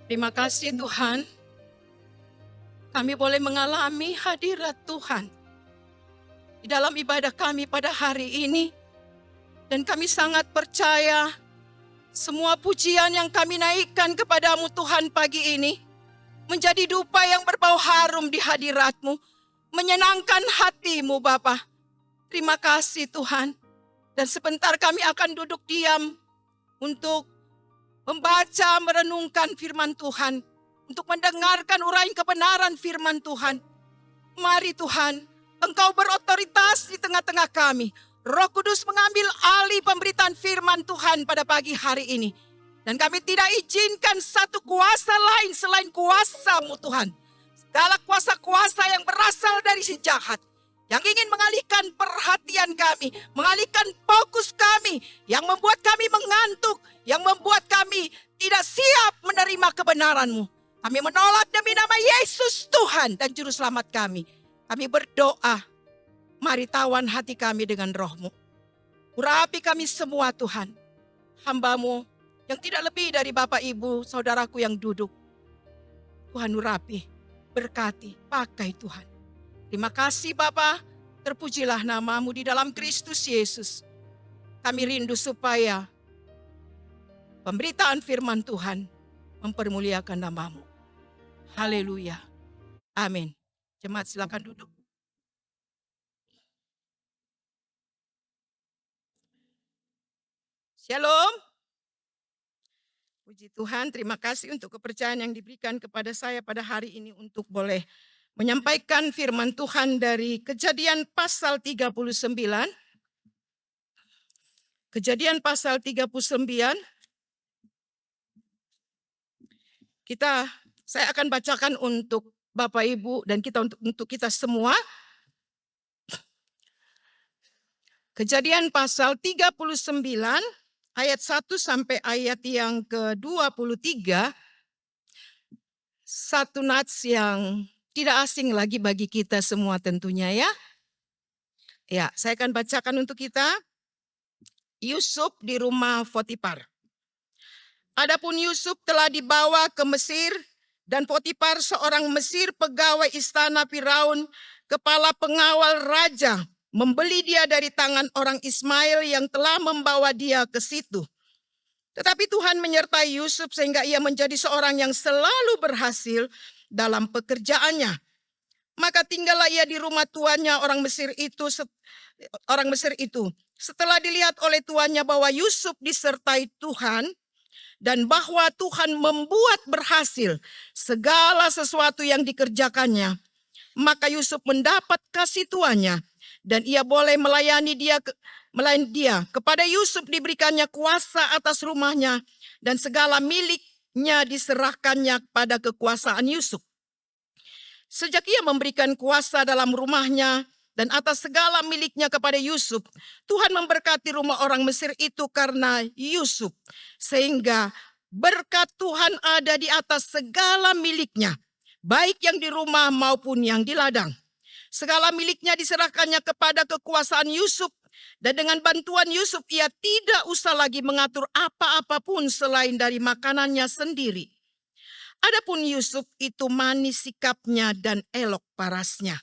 Terima kasih Tuhan, kami boleh mengalami hadirat Tuhan di dalam ibadah kami pada hari ini. Dan kami sangat percaya semua pujian yang kami naikkan kepadamu Tuhan pagi ini menjadi dupa yang berbau harum di hadirat-Mu, menyenangkan hati-Mu Bapa. Terima kasih Tuhan. Dan sebentar kami akan duduk diam untuk membaca, merenungkan firman Tuhan, untuk mendengarkan uraian kebenaran firman Tuhan. Mari Tuhan, Engkau berotoritas di tengah-tengah kami. Roh Kudus mengambil alih pemberitaan firman Tuhan pada pagi hari ini. Dan kami tidak izinkan satu kuasa lain selain kuasa-Mu Tuhan. Segala kuasa-kuasa yang berasal dari si jahat, yang ingin mengalihkan perhatian kami, mengalihkan fokus kami, yang membuat kami mengantuk, yang membuat kami tidak siap menerima kebenaran-Mu. Kami menolak demi nama Yesus Tuhan dan Juru Selamat kami. Kami berdoa, mari tawan hati kami dengan Roh-Mu. Urapi kami semua Tuhan, hamba-Mu yang tidak lebih dari Bapak Ibu saudaraku yang duduk. Tuhan urapi, berkati, pakai Tuhan. Terima kasih Bapa, terpujilah nama-Mu di dalam Kristus Yesus. Kami rindu supaya pemberitaan firman Tuhan mempermuliakan nama-Mu. Haleluya. Amin. Jemaat silakan duduk. Shalom. Puji Tuhan, terima kasih untuk kepercayaan yang diberikan kepada saya pada hari ini untuk boleh menyampaikan firman Tuhan dari Kejadian pasal 39. Kejadian pasal 39. Saya akan bacakan untuk Bapak Ibu dan untuk kita semua. Kejadian pasal 39 ayat 1 sampai ayat yang ke-23. Satu nats yang tidak asing lagi bagi kita semua tentunya ya. Ya, saya akan bacakan untuk kita. Yusuf di rumah Potifar. Adapun Yusuf telah dibawa ke Mesir dan Potifar seorang Mesir pegawai istana Firaun, kepala pengawal raja, membeli dia dari tangan orang Ismail yang telah membawa dia ke situ. Tetapi Tuhan menyertai Yusuf sehingga ia menjadi seorang yang selalu berhasil dalam pekerjaannya. Maka tinggallah ia di rumah tuannya orang Mesir itu. Setelah dilihat oleh tuannya bahwa Yusuf disertai Tuhan dan bahwa Tuhan membuat berhasil segala sesuatu yang dikerjakannya, maka Yusuf mendapat kasih tuannya dan ia boleh melayani dia. Kepada Yusuf diberikannya kuasa atas rumahnya dan segala miliknya diserahkannya pada kekuasaan Yusuf. Sejak ia memberikan kuasa dalam rumahnya dan atas segala miliknya kepada Yusuf, Tuhan memberkati rumah orang Mesir itu karena Yusuf, sehingga berkat Tuhan ada di atas segala miliknya, baik yang di rumah maupun yang di ladang. Segala miliknya diserahkannya kepada kekuasaan Yusuf, dan dengan bantuan Yusuf ia tidak usah lagi mengatur apa-apa pun selain dari makanannya sendiri. Adapun Yusuf itu manis sikapnya dan elok parasnya.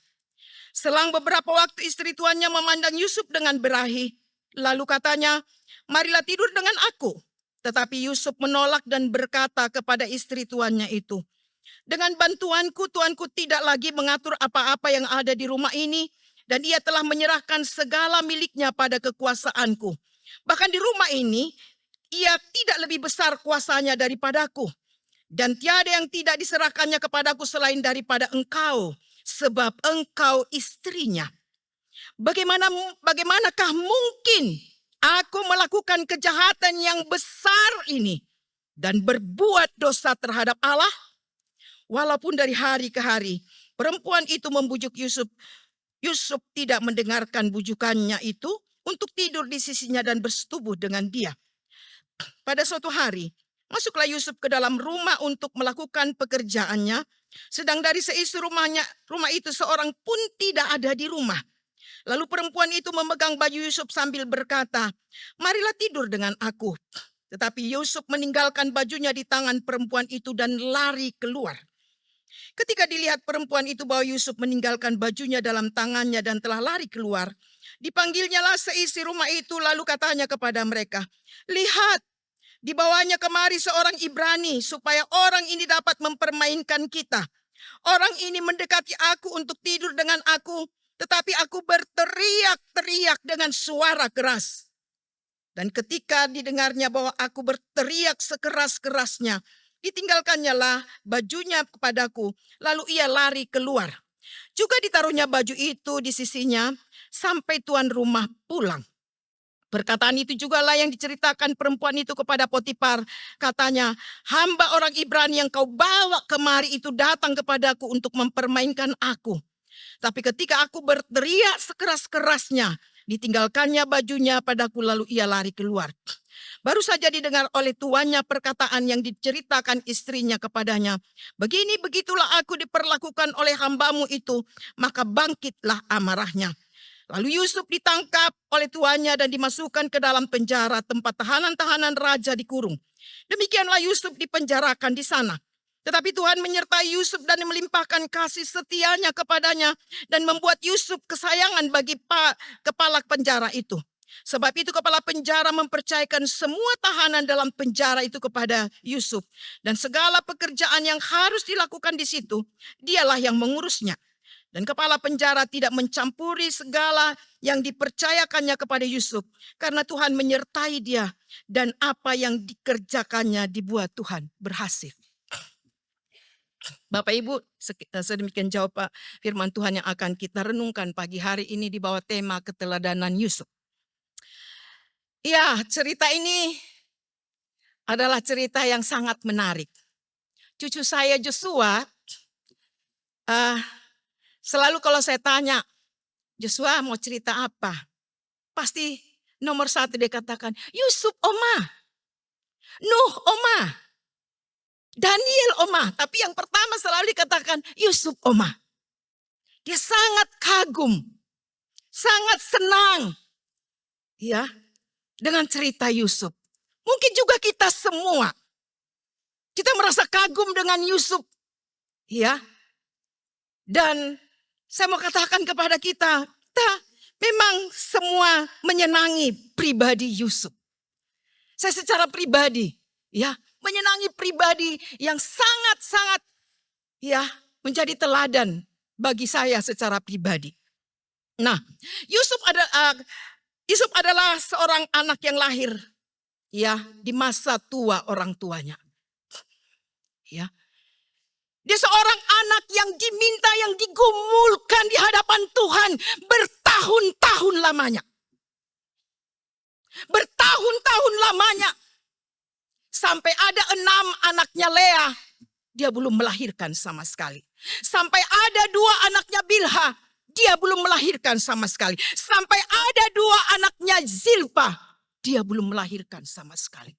Selang beberapa waktu istri tuannya memandang Yusuf dengan berahi. Lalu katanya, marilah tidur dengan aku. Tetapi Yusuf menolak dan berkata kepada istri tuannya itu, dengan bantuanku, tuanku tidak lagi mengatur apa-apa yang ada di rumah ini. Dan ia telah menyerahkan segala miliknya pada kekuasaanku. Bahkan di rumah ini, ia tidak lebih besar kuasanya daripadaku. Dan tiada yang tidak diserahkannya kepadaku selain daripada engkau, sebab engkau istrinya. Bagaimanakah mungkin aku melakukan kejahatan yang besar ini dan berbuat dosa terhadap Allah? Walaupun dari hari ke hari perempuan itu membujuk Yusuf, Yusuf tidak mendengarkan bujukannya itu untuk tidur di sisinya dan bersetubuh dengan dia. Pada suatu hari, masuklah Yusuf ke dalam rumah untuk melakukan pekerjaannya, sedang dari seisi rumah itu seorang pun tidak ada di rumah. Lalu perempuan itu memegang baju Yusuf sambil berkata, marilah tidur dengan aku. Tetapi Yusuf meninggalkan bajunya di tangan perempuan itu dan lari keluar. Ketika dilihat perempuan itu bahwa Yusuf meninggalkan bajunya dalam tangannya dan telah lari keluar, dipanggilnyalah seisi rumah itu lalu katanya kepada mereka, "Lihat, dibawanya kemari seorang Ibrani supaya orang ini dapat mempermainkan kita. Orang ini mendekati aku untuk tidur dengan aku, tetapi aku berteriak-teriak dengan suara keras. Dan ketika didengarnya bahwa aku berteriak sekeras-kerasnya, ditinggalkannya lah bajunya kepadaku, lalu ia lari keluar. Juga ditaruhnya baju itu di sisinya sampai tuan rumah pulang. Perkataan itu juga lah yang diceritakan perempuan itu kepada Potifar. Katanya, hamba orang Ibrani yang kau bawa kemari itu datang kepadaku untuk mempermainkan aku. Tapi ketika aku berteriak sekeras-kerasnya, ditinggalkannya bajunya padaku lalu ia lari keluar. Baru saja didengar oleh tuannya perkataan yang diceritakan istrinya kepadanya. Begini begitulah aku diperlakukan oleh hambamu itu, maka bangkitlah amarahnya. Lalu Yusuf ditangkap oleh tuannya dan dimasukkan ke dalam penjara tempat tahanan-tahanan raja dikurung. Demikianlah Yusuf dipenjarakan di sana. Tetapi Tuhan menyertai Yusuf dan melimpahkan kasih setianya kepadanya dan membuat Yusuf kesayangan bagi kepala penjara itu. Sebab itu kepala penjara mempercayakan semua tahanan dalam penjara itu kepada Yusuf. Dan segala pekerjaan yang harus dilakukan di situ, dialah yang mengurusnya. Dan kepala penjara tidak mencampuri segala yang dipercayakannya kepada Yusuf. Karena Tuhan menyertai dia dan apa yang dikerjakannya dibuat Tuhan berhasil. Bapak Ibu, sedemikian jauh Pak firman Tuhan yang akan kita renungkan pagi hari ini di bawah tema keteladanan Yusuf. Ya, cerita ini adalah cerita yang sangat menarik. Cucu saya Joshua, selalu kalau saya tanya, Joshua mau cerita apa? Pasti nomor satu dia katakan, Yusuf Oma, Nuh Oma, Daniel Oma. Tapi yang pertama selalu dikatakan Yusuf Oma. Dia sangat kagum, sangat senang ya dengan cerita Yusuf. Mungkin juga kita semua, kita merasa kagum dengan Yusuf ya. Dan saya mau katakan kepada kita memang semua menyenangi pribadi Yusuf. Saya secara pribadi ya menyenangi pribadi yang sangat-sangat ya menjadi teladan bagi saya secara pribadi. Nah, Yusuf adalah seorang anak yang lahir ya di masa tua orang tuanya. Ya. Dia seorang anak yang diminta, yang digumulkan di hadapan Tuhan bertahun-tahun lamanya. Bertahun-tahun lamanya. Sampai ada 6 anaknya Lea, dia belum melahirkan sama sekali. Sampai ada 2 anaknya Bilha, dia belum melahirkan sama sekali. Sampai ada 2 anaknya Zilpa, dia belum melahirkan sama sekali.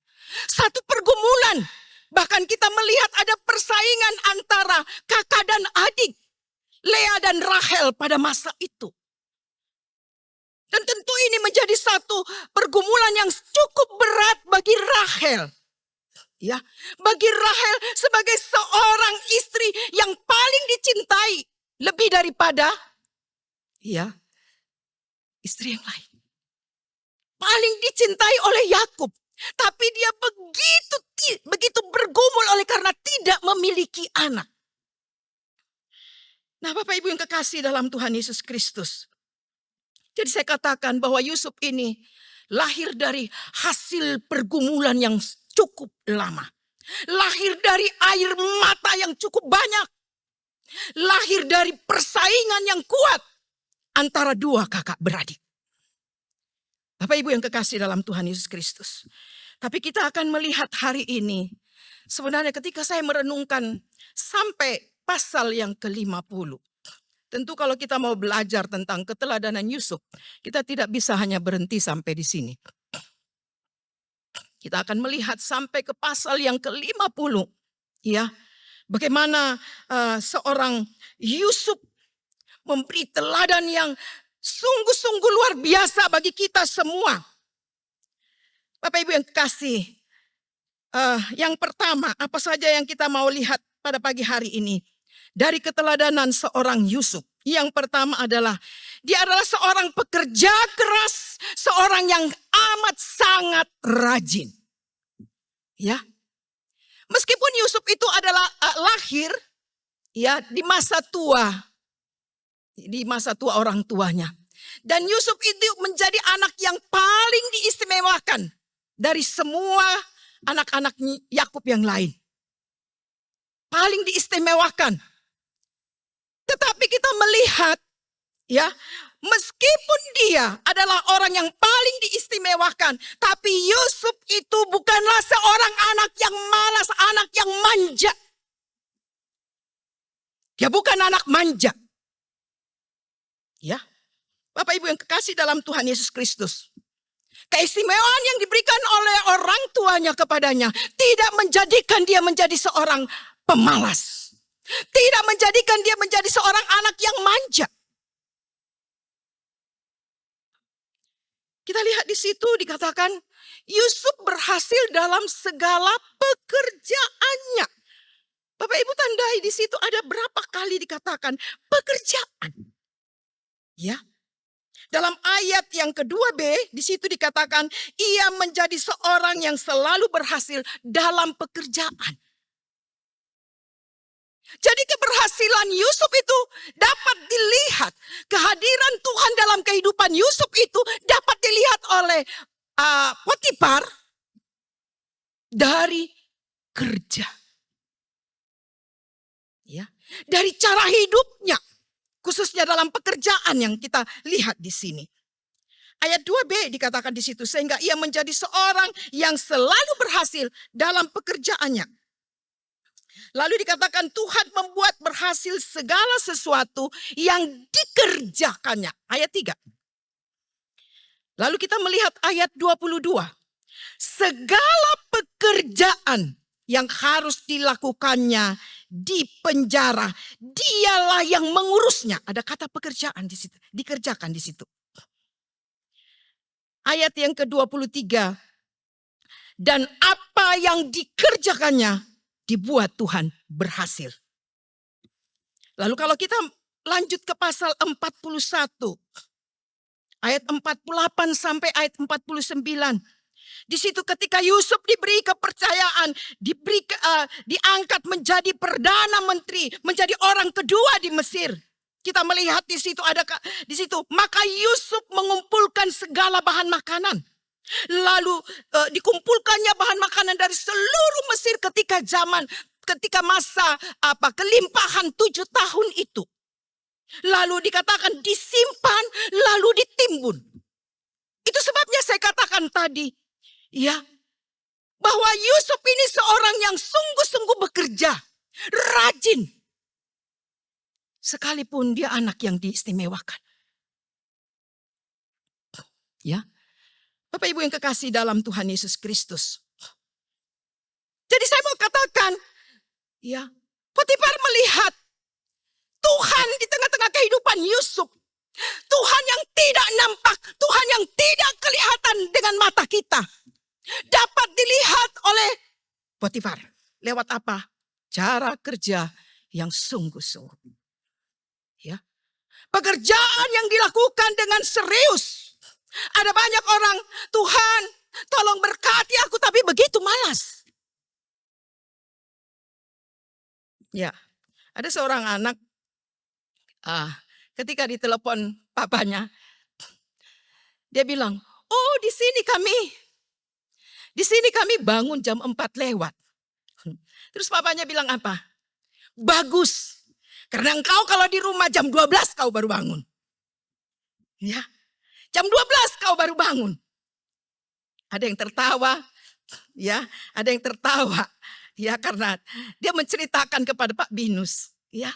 Satu pergumulan. Bahkan kita melihat ada persaingan antara kakak dan adik. Lea dan Rahel pada masa itu. Dan tentu ini menjadi satu pergumulan yang cukup berat bagi Rahel. Ya, bagi Rahel sebagai seorang istri yang paling dicintai. Lebih daripada ya, istri yang lain. Paling dicintai oleh Yakub. Tapi dia begitu bergumul oleh karena tidak memiliki anak. Nah Bapak Ibu yang kekasih dalam Tuhan Yesus Kristus. Jadi saya katakan bahwa Yusuf ini lahir dari hasil pergumulan yang cukup lama. Lahir dari air mata yang cukup banyak. Lahir dari persaingan yang kuat antara 2 kakak beradik. Bapak Ibu yang kekasih dalam Tuhan Yesus Kristus. Tapi kita akan melihat hari ini. Sebenarnya ketika saya merenungkan sampai pasal yang ke-50. Tentu kalau kita mau belajar tentang keteladanan Yusuf. Kita tidak bisa hanya berhenti sampai di sini. Kita akan melihat sampai ke pasal yang ke-50. Ya, bagaimana seorang Yusuf memberi teladan yang sungguh-sungguh luar biasa bagi kita semua. Bapak Ibu yang kekasih, Yang pertama, apa saja yang kita mau lihat pada pagi hari ini dari keteladanan seorang Yusuf? Yang pertama adalah dia adalah seorang pekerja keras, seorang yang amat sangat rajin. Ya, meskipun Yusuf itu adalah lahir ya di masa tua orang tuanya, dan Yusuf itu menjadi anak yang paling diistimewakan dari semua anak-anak Yakub yang lain. Paling diistimewakan. Tetapi kita melihat ya, meskipun dia adalah orang yang paling diistimewakan, tapi Yusuf itu bukanlah seorang anak yang malas, anak yang manja. Dia bukan anak manja. Ya, Bapak Ibu yang kekasih dalam Tuhan Yesus Kristus. Keistimewaan yang diberikan oleh orang tuanya kepadanya tidak menjadikan dia menjadi seorang pemalas. Tidak menjadikan dia menjadi seorang anak yang manja. Kita lihat di situ dikatakan Yusuf berhasil dalam segala pekerjaannya. Bapak Ibu tandai di situ ada berapa kali dikatakan pekerjaan. Ya. Dalam ayat yang kedua B di situ dikatakan ia menjadi seorang yang selalu berhasil dalam pekerjaan. Jadi keberhasilan Yusuf itu dapat dilihat. Kehadiran Tuhan dalam kehidupan Yusuf itu dapat dilihat oleh Potifar dari kerja. Ya, dari cara hidupnya. Khususnya dalam pekerjaan yang kita lihat di sini. Ayat 2b dikatakan di situ. Sehingga ia menjadi seorang yang selalu berhasil dalam pekerjaannya. Lalu dikatakan Tuhan membuat berhasil segala sesuatu yang dikerjakannya. Ayat 3. Lalu kita melihat ayat 22. Segala pekerjaan yang harus dilakukannya di penjara, dialah yang mengurusnya. Ada kata pekerjaan di situ, dikerjakan di situ. Ayat yang ke-23. Dan apa yang dikerjakannya dibuat Tuhan berhasil. Lalu kalau kita lanjut ke pasal 41. Ayat 48 sampai ayat 49. Di situ ketika Yusuf diberi kepercayaan, diangkat menjadi perdana menteri, menjadi orang kedua di Mesir. Kita melihat di situ maka Yusuf mengumpulkan segala bahan makanan. Lalu dikumpulkannya bahan makanan dari seluruh Mesir ketika masa kelimpahan 7 tahun itu. Lalu dikatakan disimpan, lalu ditimbun. Itu sebabnya saya katakan tadi, ya, bahwa Yusuf ini seorang yang sungguh-sungguh bekerja, rajin. Sekalipun dia anak yang diistimewakan. Ya. Bapak Ibu yang kekasih dalam Tuhan Yesus Kristus. Jadi saya mau katakan, ya, Potifar melihat Tuhan di tengah-tengah kehidupan Yusuf. Tuhan yang tidak nampak, Tuhan yang tidak kelihatan dengan mata kita. Dapat dilihat oleh Potifar. Lewat apa? Cara kerja yang sungguh-sungguh. Ya. Pekerjaan yang dilakukan dengan serius. Ada banyak orang, Tuhan tolong berkati aku, tapi begitu malas. Ya, ada seorang anak ketika ditelepon papanya, dia bilang, oh di sini kami bangun jam 4 lewat. Terus papanya bilang apa? Bagus, karena engkau kalau di rumah jam 12 kau baru bangun. Ya, jam 12 kau baru bangun. Ada yang tertawa, ya, ada yang tertawa, ya, karena dia menceritakan kepada Pak Binus, ya,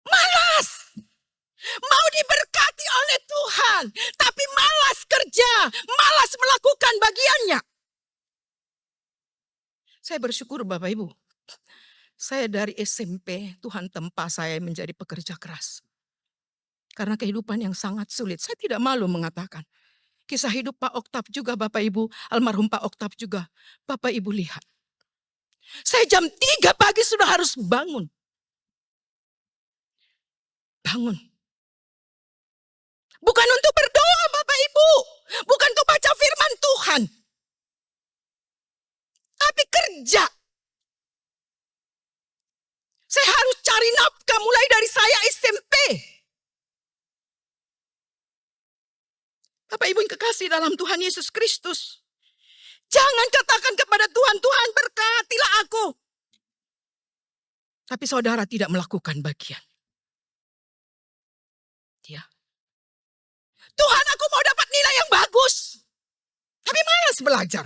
malas, mau diberkati oleh Tuhan, tapi malas kerja, malas melakukan bagiannya. Saya bersyukur Bapak Ibu, saya dari SMP Tuhan tempa saya menjadi pekerja keras. Karena kehidupan yang sangat sulit, saya tidak malu mengatakan. Kisah hidup Pak Oktav juga Bapak Ibu, almarhum Pak Oktav juga. Bapak Ibu lihat. Saya jam 3 pagi sudah harus bangun. Bangun. Bukan untuk berdoa Bapak Ibu. Bukan untuk baca firman Tuhan. Tapi kerja. Saya harus cari nafkah mulai dari saya SMP. Bapak Ibu yang kekasih dalam Tuhan Yesus Kristus. Jangan katakan kepada Tuhan, Tuhan berkatilah aku. Tapi saudara tidak melakukan bagian. Ya. Tuhan, aku mau dapat nilai yang bagus. Tapi malas belajar.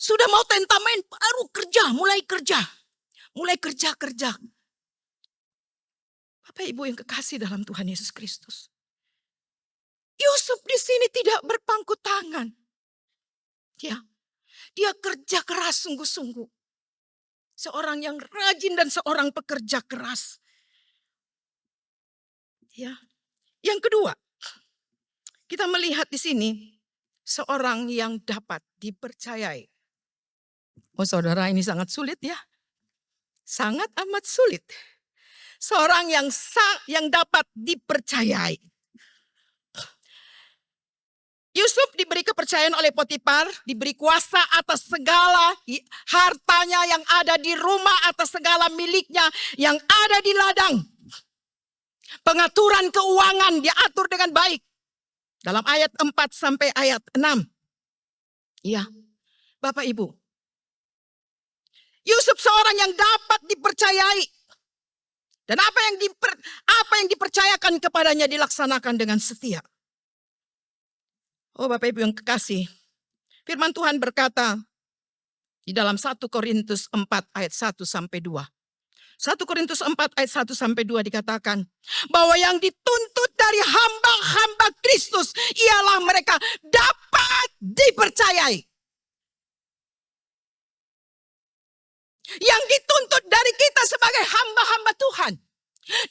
Sudah mau tentamen, baru kerja, mulai kerja. Mulai kerja. Bapak Ibu yang kekasih dalam Tuhan Yesus Kristus. Yusuf di sini tidak berpangku tangan. Ya, dia kerja keras sungguh-sungguh. Seorang yang rajin dan seorang pekerja keras. Ya. Yang kedua, kita melihat di sini seorang yang dapat dipercayai. Oh saudara, ini sangat sulit ya. Sangat amat sulit. Seorang yang dapat dipercayai. Yusuf diberi kepercayaan oleh Potifar, diberi kuasa atas segala hartanya yang ada di rumah, atas segala miliknya yang ada di ladang. Pengaturan keuangan diatur dengan baik. Dalam ayat 4 sampai ayat 6. Iya, Bapak Ibu. Yusuf seorang yang dapat dipercayai. Dan apa yang dipercayakan kepadanya dilaksanakan dengan setia. Oh Bapak Ibu yang kekasih, firman Tuhan berkata di dalam 1 Korintus 4 ayat 1 sampai 2. 1 Korintus 4 ayat 1 sampai 2 dikatakan bahwa yang dituntut dari hamba-hamba Kristus ialah mereka dapat dipercayai. Yang dituntut dari kita sebagai hamba-hamba Tuhan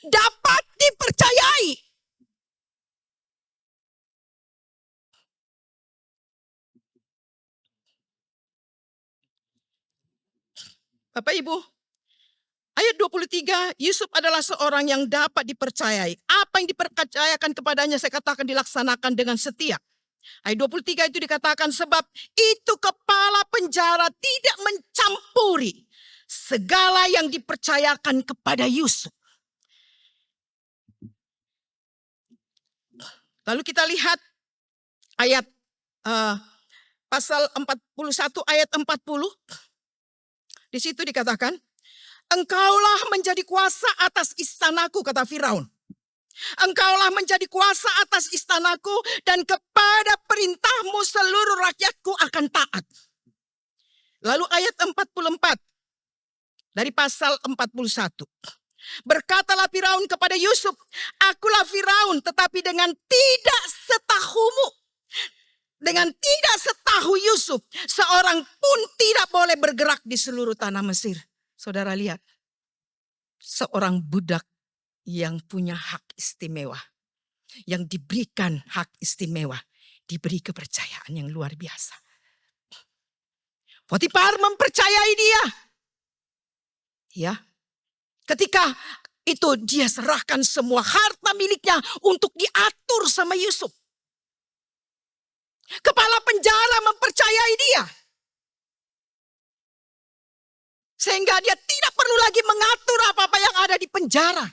dapat dipercayai. Bapak Ibu, ayat 23, Yusuf adalah seorang yang dapat dipercayai. Apa yang dipercayakan kepadanya saya katakan dilaksanakan dengan setia. Ayat 23 itu dikatakan sebab itu kepala penjara tidak mencampuri segala yang dipercayakan kepada Yusuf. Lalu kita lihat ayat pasal 41 ayat 40. Di situ dikatakan, engkaulah menjadi kuasa atas istanaku, kata Firaun. Engkaulah menjadi kuasa atas istanaku dan kepada perintahmu seluruh rakyatku akan taat. Lalu ayat 44 dari pasal 41. Berkatalah Firaun kepada Yusuf, akulah Firaun tetapi dengan tidak setahumu. Dengan tidak setahu Yusuf, seorang pun tidak boleh bergerak di seluruh tanah Mesir. Saudara lihat, seorang budak yang punya hak istimewa, yang diberikan hak istimewa, diberi kepercayaan yang luar biasa. Potifar mempercayai dia. Ya, ketika itu dia serahkan semua harta miliknya untuk diatur sama Yusuf. Kepala penjara mempercayai dia. Sehingga dia tidak perlu lagi mengatur apa-apa yang ada di penjara.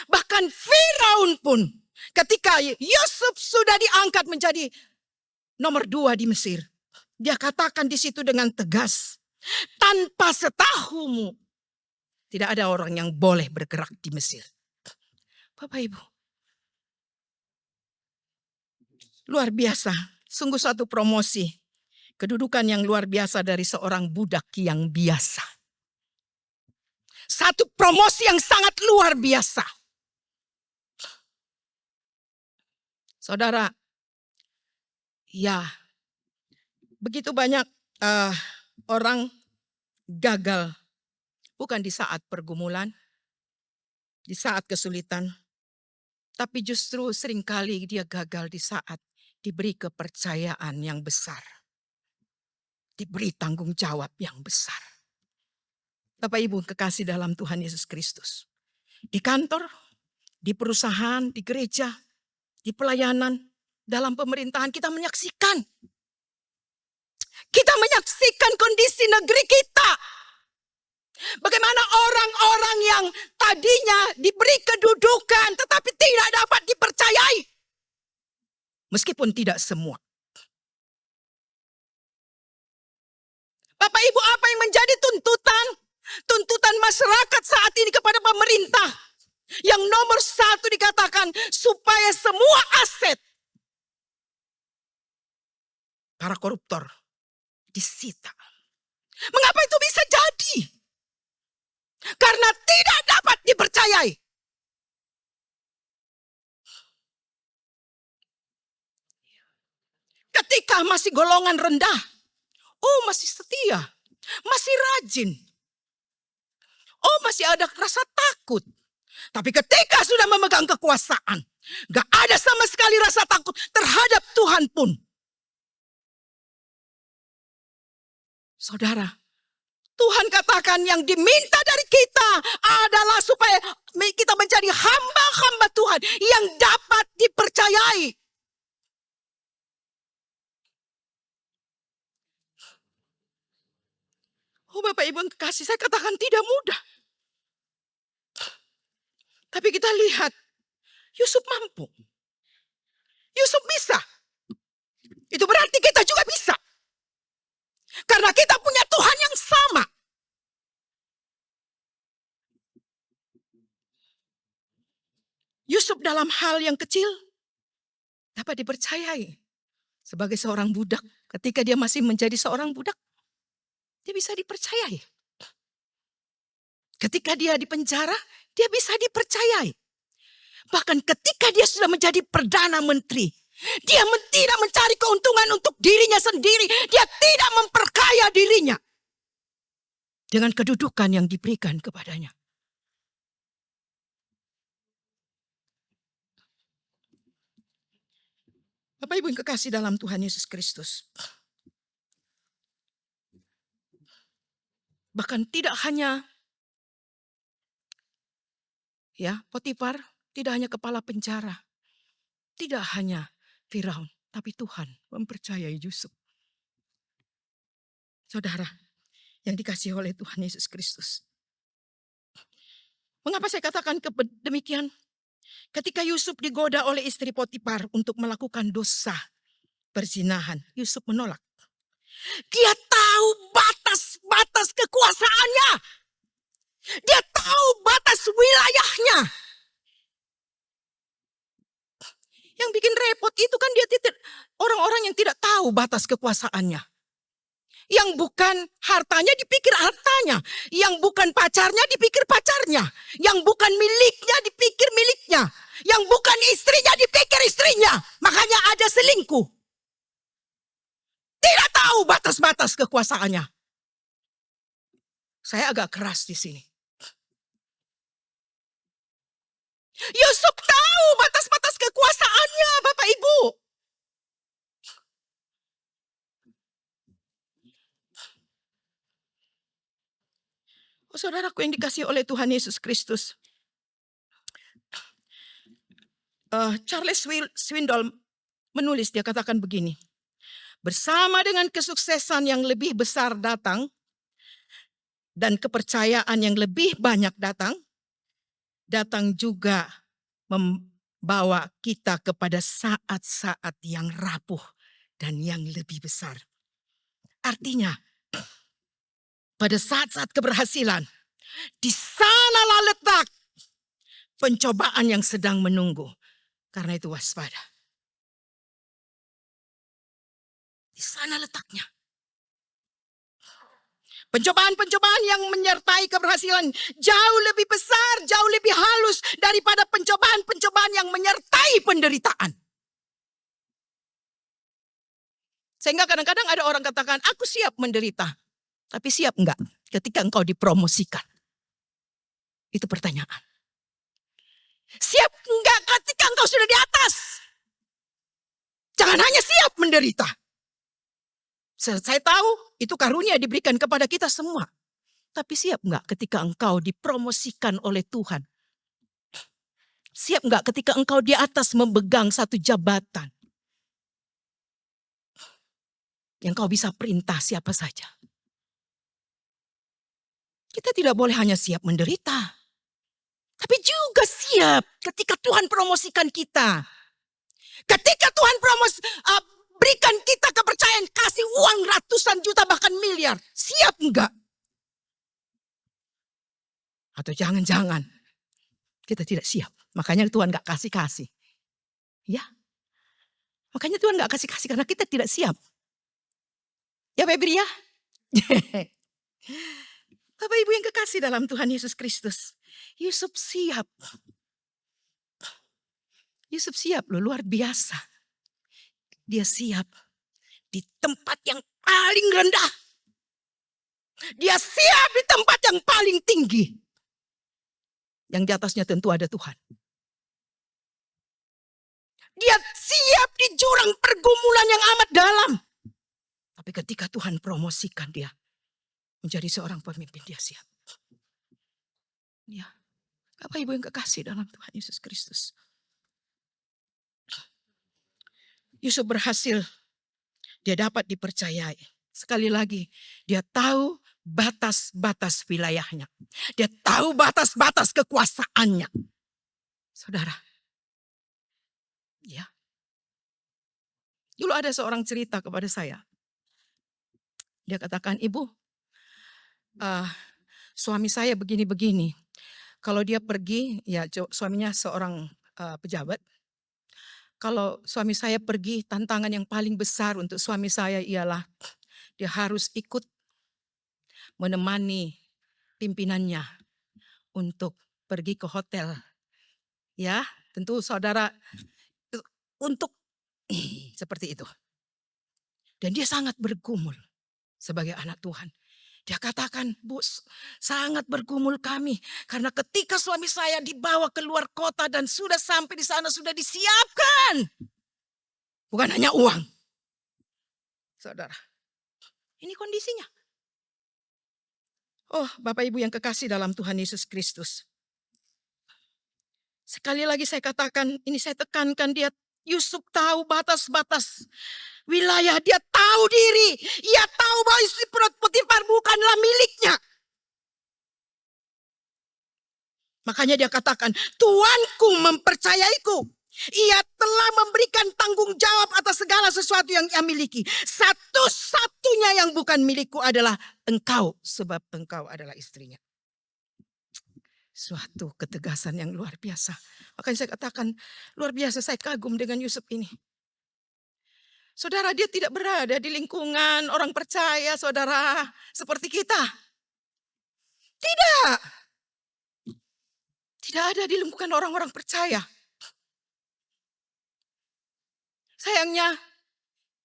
Bahkan Firaun pun ketika Yusuf sudah diangkat menjadi nomor 2 di Mesir. Dia katakan di situ dengan tegas. Tanpa setahumu tidak ada orang yang boleh bergerak di Mesir. Bapak Ibu. Luar biasa, sungguh satu promosi. Kedudukan yang luar biasa dari seorang budak yang biasa. Satu promosi yang sangat luar biasa. Saudara, ya begitu banyak orang gagal. Bukan di saat pergumulan, di saat kesulitan. Tapi justru seringkali dia gagal di saat diberi kepercayaan yang besar. Diberi tanggung jawab yang besar. Bapak Ibu kekasih dalam Tuhan Yesus Kristus. Di kantor, di perusahaan, di gereja, di pelayanan, dalam pemerintahan kita menyaksikan. Kita menyaksikan kondisi negeri kita. Bagaimana orang-orang yang tadinya diberi kedudukan tetapi tidak dapat dipercayai. Meskipun tidak semua. Bapak Ibu, apa yang menjadi tuntutan? Tuntutan masyarakat saat ini kepada pemerintah. Yang nomor satu dikatakan supaya semua aset para koruptor disita. Mengapa itu bisa jadi? Karena tidak dapat dipercayai. Ketika masih golongan rendah, oh masih setia, masih rajin, oh masih ada rasa takut. Tapi ketika sudah memegang kekuasaan, gak ada sama sekali rasa takut terhadap Tuhan pun. Saudara, Tuhan katakan yang diminta dari kita adalah supaya kita menjadi hamba-hamba Tuhan yang dapat dipercayai. Oh Bapak Ibu yang kekasih, saya katakan tidak mudah. Tapi kita lihat, Yusuf mampu. Yusuf bisa. Itu berarti kita juga bisa. Karena kita punya Tuhan yang sama. Yusuf dalam hal yang kecil dapat dipercayai. Sebagai seorang budak, ketika dia masih menjadi seorang budak, dia bisa dipercayai. Ketika dia di penjara, dia bisa dipercayai. Bahkan ketika dia sudah menjadi Perdana Menteri, dia tidak mencari keuntungan untuk dirinya sendiri. Dia tidak memperkaya dirinya dengan kedudukan yang diberikan kepadanya. Bapak Ibu yang kekasih dalam Tuhan Yesus Kristus. Bahkan tidak hanya Potifar, tidak hanya kepala penjara, tidak hanya Firaun, tapi Tuhan mempercayai Yusuf. Saudara yang dikasihi oleh Tuhan Yesus Kristus. Mengapa saya katakan demikian? Ketika Yusuf digoda oleh istri Potifar untuk melakukan dosa perzinahan, Yusuf menolak. Dia tahu batas-batas kekuasaannya. Dia tahu batas wilayahnya. Yang bikin repot itu kan dia orang-orang yang tidak tahu batas kekuasaannya. Yang bukan hartanya dipikir hartanya. Yang bukan pacarnya dipikir pacarnya. Yang bukan miliknya dipikir miliknya. Yang bukan istrinya dipikir istrinya. Makanya ada selingkuh. Tidak tahu batas-batas kekuasaannya. Saya agak keras di sini. Yusuf tahu batas-batas kekuasaannya, Bapak Ibu. Oh, saudaraku yang dikasihi oleh Tuhan Yesus Kristus. Charles Swindoll menulis, dia katakan begini. Bersama dengan kesuksesan yang lebih besar datang, dan kepercayaan yang lebih banyak datang juga membawa kita kepada saat-saat yang rapuh dan yang lebih besar. Artinya, pada saat-saat keberhasilan, di sanalah letak pencobaan yang sedang menunggu. Karena itu waspada. Di sana letaknya. Pencobaan-pencobaan yang menyertai keberhasilan jauh lebih besar, jauh lebih halus daripada pencobaan-pencobaan yang menyertai penderitaan. Sehingga kadang-kadang ada orang katakan, aku siap menderita. Tapi siap enggak ketika engkau dipromosikan? Itu pertanyaan. Siap enggak ketika engkau sudah di atas? Jangan hanya siap menderita. Saya tahu itu karunia diberikan kepada kita semua. Tapi siap enggak ketika engkau dipromosikan oleh Tuhan? Siap enggak ketika engkau di atas memegang satu jabatan? Yang kau bisa perintah siapa saja. Kita tidak boleh hanya siap menderita. Tapi juga siap ketika Tuhan promosikan kita. Ketika Tuhan berikan kita kepercayaan, kasih uang ratusan juta bahkan miliar. Siap enggak? Atau jangan-jangan kita tidak siap. Makanya Tuhan enggak kasih-kasih. Ya. Makanya Tuhan enggak kasih-kasih karena kita tidak siap. Ya Febri ya. Bapak Ibu yang kekasih dalam Tuhan Yesus Kristus. Yusuf siap. Yusuf siap loh, luar biasa. Dia siap di tempat yang paling rendah. Dia siap di tempat yang paling tinggi. Yang di atasnya tentu ada Tuhan. Dia siap di jurang pergumulan yang amat dalam. Tapi ketika Tuhan promosikan dia menjadi seorang pemimpin, dia siap. Ya, Bapak Ibu yang kekasih dalam Tuhan Yesus Kristus. Yusuf berhasil. Dia dapat dipercayai. Sekali lagi, dia tahu batas-batas wilayahnya. Dia tahu batas-batas kekuasaannya. Saudara. Ya. Dulu ada seorang cerita kepada saya. Dia katakan, Ibu, suami saya begini-begini. Kalau dia pergi, ya suaminya seorang pejabat. Kalau suami saya pergi, tantangan yang paling besar untuk suami saya ialah dia harus ikut menemani pimpinannya untuk pergi ke hotel. Ya, tentu saudara untuk seperti itu. Dan dia sangat bergumul sebagai anak Tuhan. Dia katakan, Bu, sangat bergumul kami. Karena ketika suami saya dibawa keluar kota dan sudah sampai di sana sudah disiapkan. Bukan hanya uang. Saudara, ini kondisinya. Oh, Bapak Ibu yang kekasih dalam Tuhan Yesus Kristus. Sekali lagi saya katakan, ini saya tekankan dia. Yusuf tahu batas-batas wilayah, dia tahu diri. Ia tahu bahwa istri Potifar bukanlah miliknya. Makanya dia katakan, Tuanku mempercayaiku. Ia telah memberikan tanggung jawab atas segala sesuatu yang ia miliki. Satu-satunya yang bukan milikku adalah engkau, sebab engkau adalah istrinya. Suatu ketegasan yang luar biasa. Makanya saya katakan, luar biasa, saya kagum dengan Yusuf ini. Saudara, dia tidak berada di lingkungan orang percaya, saudara, seperti kita. Tidak. Tidak ada di lingkungan orang-orang percaya. Sayangnya,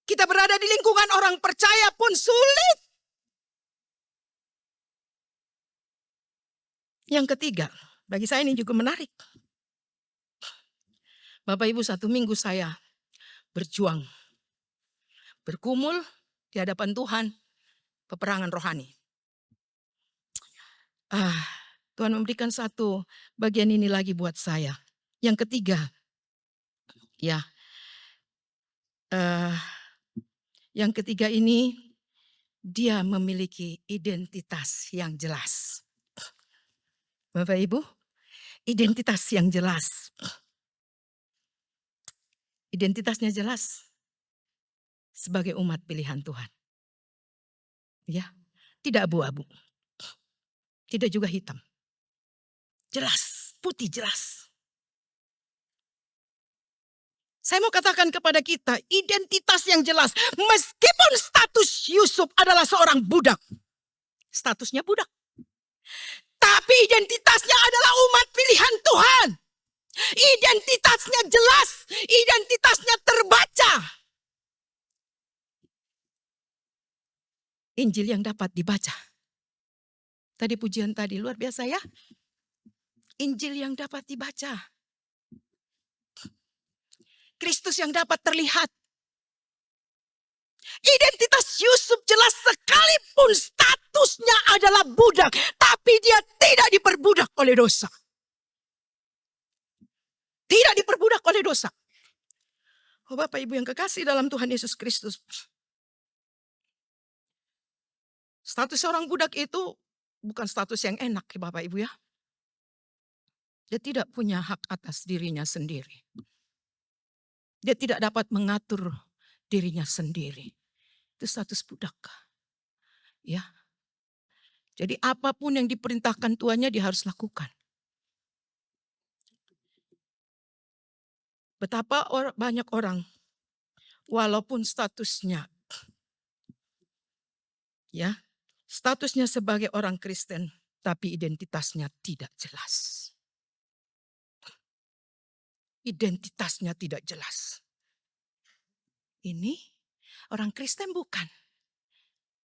kita berada di lingkungan orang percaya pun sulit. Yang ketiga, bagi saya ini juga menarik. Bapak Ibu, 1 minggu saya berjuang. Bergumul di hadapan Tuhan, peperangan rohani. Tuhan memberikan satu bagian ini lagi buat saya. Yang ketiga, ya, yang ketiga ini dia memiliki identitas yang jelas. Bapak Ibu, identitas yang jelas. Identitasnya jelas sebagai umat pilihan Tuhan. Ya, tidak abu-abu. Tidak juga hitam. Jelas, putih jelas. Saya mau katakan kepada kita, identitas yang jelas. Meskipun status Yusuf adalah seorang budak. Statusnya budak. Tapi identitasnya adalah umat pilihan Tuhan. Identitasnya jelas. Identitasnya terbaca. Injil yang dapat dibaca. Tadi pujian tadi luar biasa ya. Injil yang dapat dibaca. Kristus yang dapat terlihat. Identitas Yusuf jelas sekalipun statusnya adalah budak. Tapi dia tidak diperbudak oleh dosa. Tidak diperbudak oleh dosa. Oh Bapak Ibu yang kekasih dalam Tuhan Yesus Kristus. Status seorang budak itu bukan status yang enak ya Bapak Ibu ya. Dia tidak punya hak atas dirinya sendiri. Dia tidak dapat mengatur dirinya sendiri. Itu status budak. Ya. Jadi apapun yang diperintahkan tuannya dia harus lakukan. Betapa banyak orang walaupun statusnya ya, statusnya sebagai orang Kristen tapi identitasnya tidak jelas. Identitasnya tidak jelas. Ini orang Kristen bukan.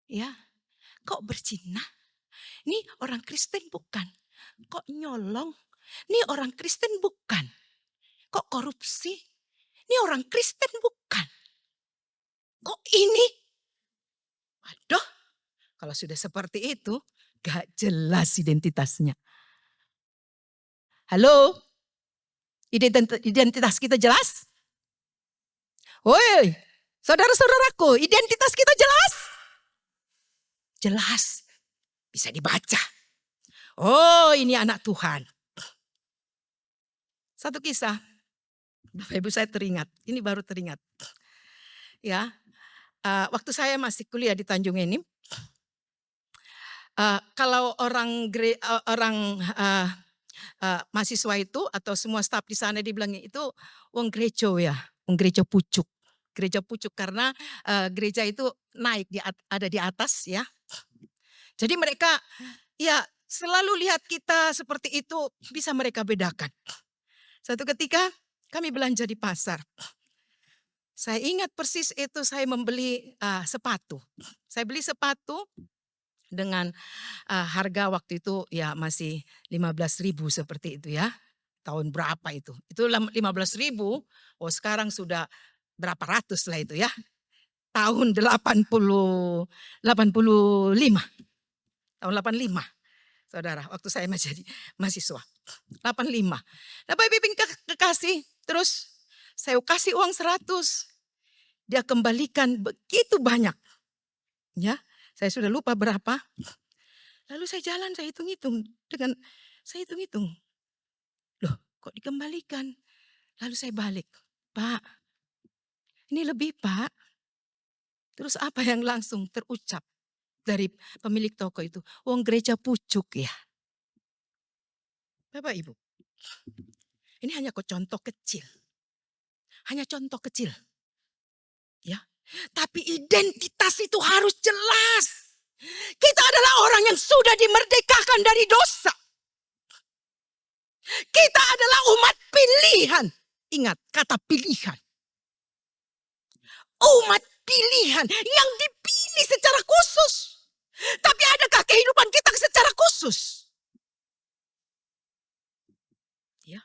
Ya. Kok berzina? Ini orang Kristen bukan. Kok nyolong? Ini orang Kristen bukan. Kok korupsi? Ini orang Kristen bukan. Kok ini? Waduh, kalau sudah seperti itu, gak jelas identitasnya. Halo? Identitas kita jelas? Woi, saudara-saudaraku, identitas kita jelas? Jelas. Bisa dibaca. Oh, ini anak Tuhan. Satu kisah. Bapak Ibu saya teringat. Ini baru teringat. Ya, waktu saya masih kuliah di Tanjung Enim. Kalau orang mahasiswa itu atau semua staf di sana dibilang itu wong gereja ya. Wong gereja pucuk. Gereja pucuk karena gereja itu naik, ada di atas ya. Jadi mereka ya selalu lihat kita seperti itu, bisa mereka bedakan. Satu ketika kami belanja di pasar. Saya ingat persis itu saya membeli sepatu. Saya beli sepatu dengan harga waktu itu ya masih 15.000 seperti itu ya. Tahun berapa itu? Itu 15.000, oh sekarang sudah berapa ratus lah itu ya. Tahun 85. Tahun 85, saudara, waktu saya masih jadi mahasiswa. 85. Nah Bapak Ibu kekasih, terus saya kasih uang 100. Dia kembalikan begitu banyak. Ya, saya sudah lupa berapa. Lalu saya jalan, saya hitung-hitung. Saya hitung-hitung. Loh, kok dikembalikan? Lalu saya balik. Pak, ini lebih Pak. Terus apa yang langsung terucap dari pemilik toko itu? Wong gereja pucuk ya. Bapak Ibu, ini hanya contoh kecil. Hanya contoh kecil. Ya. Tapi identitas itu harus jelas. Kita adalah orang yang sudah dimerdekakan dari dosa. Kita adalah umat pilihan. Ingat kata pilihan. Umat pilihan yang dipilih secara khusus. Tapi adakah kehidupan kita secara khusus? Ya.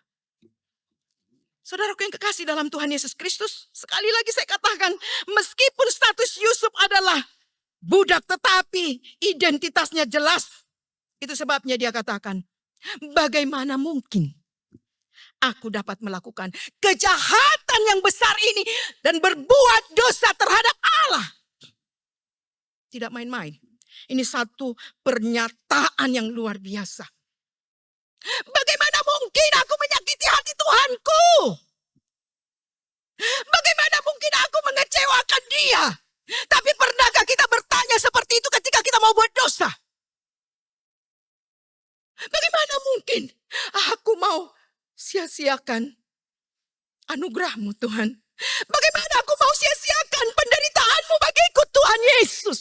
Saudaraku yang kekasih dalam Tuhan Yesus Kristus, sekali lagi saya katakan, meskipun status Yusuf adalah budak tetapi identitasnya jelas. Itu sebabnya dia katakan, bagaimana mungkin aku dapat melakukan kejahatan yang besar ini dan berbuat dosa terhadap Allah. Tidak main-main. Ini satu pernyataan yang luar biasa. Bagaimana mungkin aku menyakiti hati Tuhanku? Bagaimana mungkin aku mengecewakan dia? Tapi pernahkah kita bertanya seperti itu ketika kita mau buat dosa? Bagaimana mungkin aku mau sia-siakan anugerah-Mu Tuhan? Bagaimana aku mau sia-siakan penderitaan-Mu bagiku Tuhan Yesus?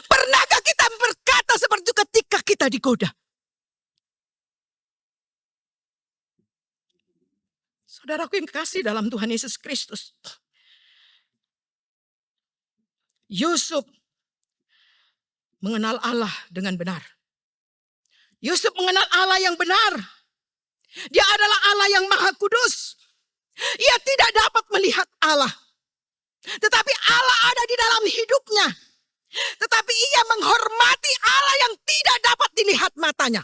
Pernahkah kita berkata seperti itu ketika kita digoda? Saudaraku yang kekasih dalam Tuhan Yesus Kristus. Yusuf mengenal Allah dengan benar. Yusuf mengenal Allah yang benar. Dia adalah Allah yang maha kudus. Ia tidak dapat melihat Allah. Tetapi Allah ada di dalam hidupnya. Tetapi ia menghormati Allah yang tidak dapat dilihat matanya.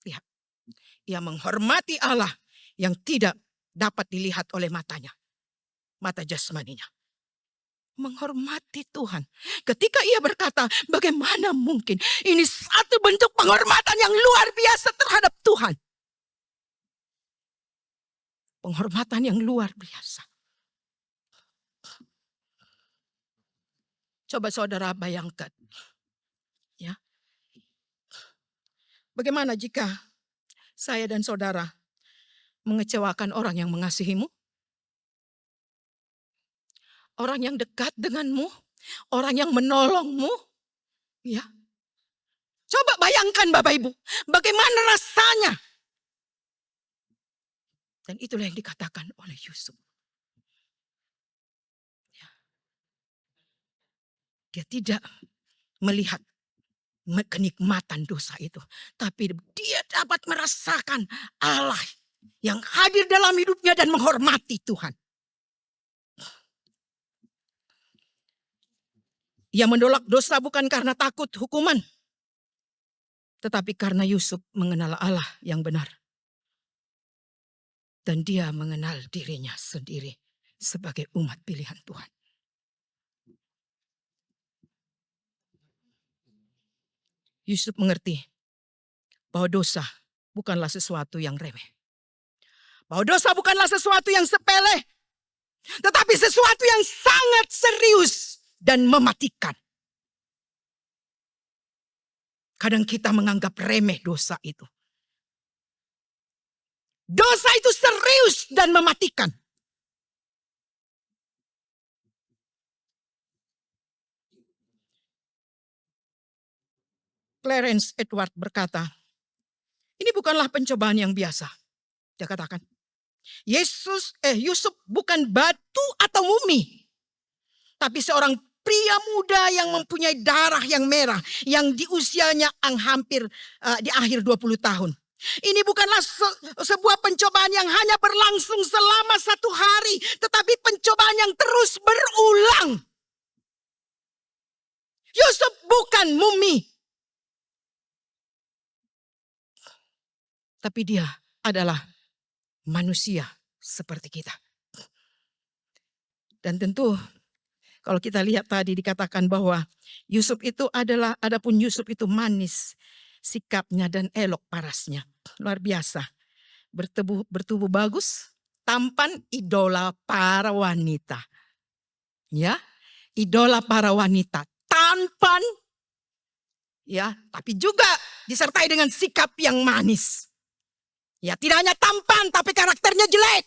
Lihat, ia menghormati Allah yang tidak dapat dilihat oleh matanya. Mata jasmaninya. Menghormati Tuhan. Ketika ia berkata, bagaimana mungkin? Ini satu bentuk penghormatan yang luar biasa terhadap Tuhan. Penghormatan yang luar biasa. Coba saudara bayangkan. Ya. Bagaimana jika saya dan saudara mengecewakan orang yang mengasihimu? Orang yang dekat denganmu? Orang yang menolongmu? Ya. Coba bayangkan Bapak Ibu. Bagaimana rasanya? Dan itulah yang dikatakan oleh Yusuf. Ya. Dia tidak melihat kenikmatan dosa itu. Tapi dia dapat merasakan Allah yang hadir dalam hidupnya dan menghormati Tuhan. Ia menolak dosa bukan karena takut hukuman. Tetapi karena Yusuf mengenal Allah yang benar. Dan dia mengenal dirinya sendiri sebagai umat pilihan Tuhan. Yusuf mengerti bahwa dosa bukanlah sesuatu yang remeh. Bahwa dosa bukanlah sesuatu yang sepele. Tetapi sesuatu yang sangat serius dan mematikan. Kadang kita menganggap remeh dosa itu. Dosa itu serius dan mematikan. Clarence Edward berkata, ini bukanlah pencobaan yang biasa. Dia katakan, Yusuf bukan batu atau mumi. Tapi seorang pria muda yang mempunyai darah yang merah. Yang di usianya hampir di akhir 20 tahun. Ini bukanlah sebuah pencobaan yang hanya berlangsung selama 1 hari. Tetapi pencobaan yang terus berulang. Yusuf bukan mumi. Tapi dia adalah manusia seperti kita. Dan tentu kalau kita lihat tadi dikatakan bahwa Yusuf itu adapun Yusuf itu manis sikapnya dan elok parasnya. Luar biasa. Bertubuh bagus, tampan, idola para wanita. Ya, idola para wanita. Tampan, ya, tapi juga disertai dengan sikap yang manis. Ya, tidak hanya tampan tapi karakternya jelek.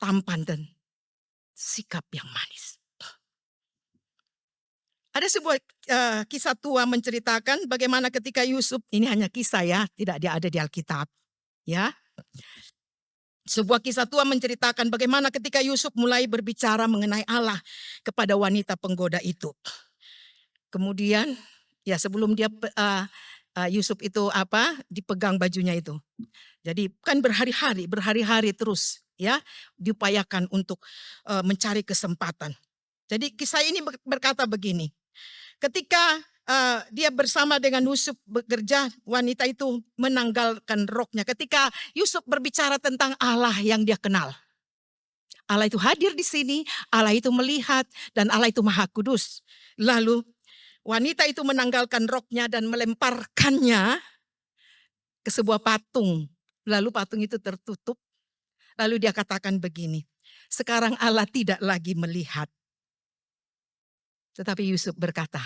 Tampan dan sikap yang manis. Ada sebuah kisah tua menceritakan bagaimana ketika Yusuf, ini hanya kisah ya, tidak ada di Alkitab. Ya. Sebuah kisah tua menceritakan bagaimana ketika Yusuf mulai berbicara mengenai Allah kepada wanita penggoda itu. Kemudian, ya sebelum dia Yusuf itu dipegang bajunya itu. Jadi kan berhari-hari terus ya diupayakan untuk mencari kesempatan. Jadi kisah ini berkata begini. Ketika dia bersama dengan Yusuf bekerja, wanita itu menanggalkan roknya. Ketika Yusuf berbicara tentang Allah yang dia kenal. Allah itu hadir di sini, Allah itu melihat dan Allah itu Maha Kudus. Lalu wanita itu menanggalkan roknya dan melemparkannya ke sebuah patung. Lalu patung itu tertutup. Lalu dia katakan begini, sekarang Allah tidak lagi melihat. Tetapi Yusuf berkata,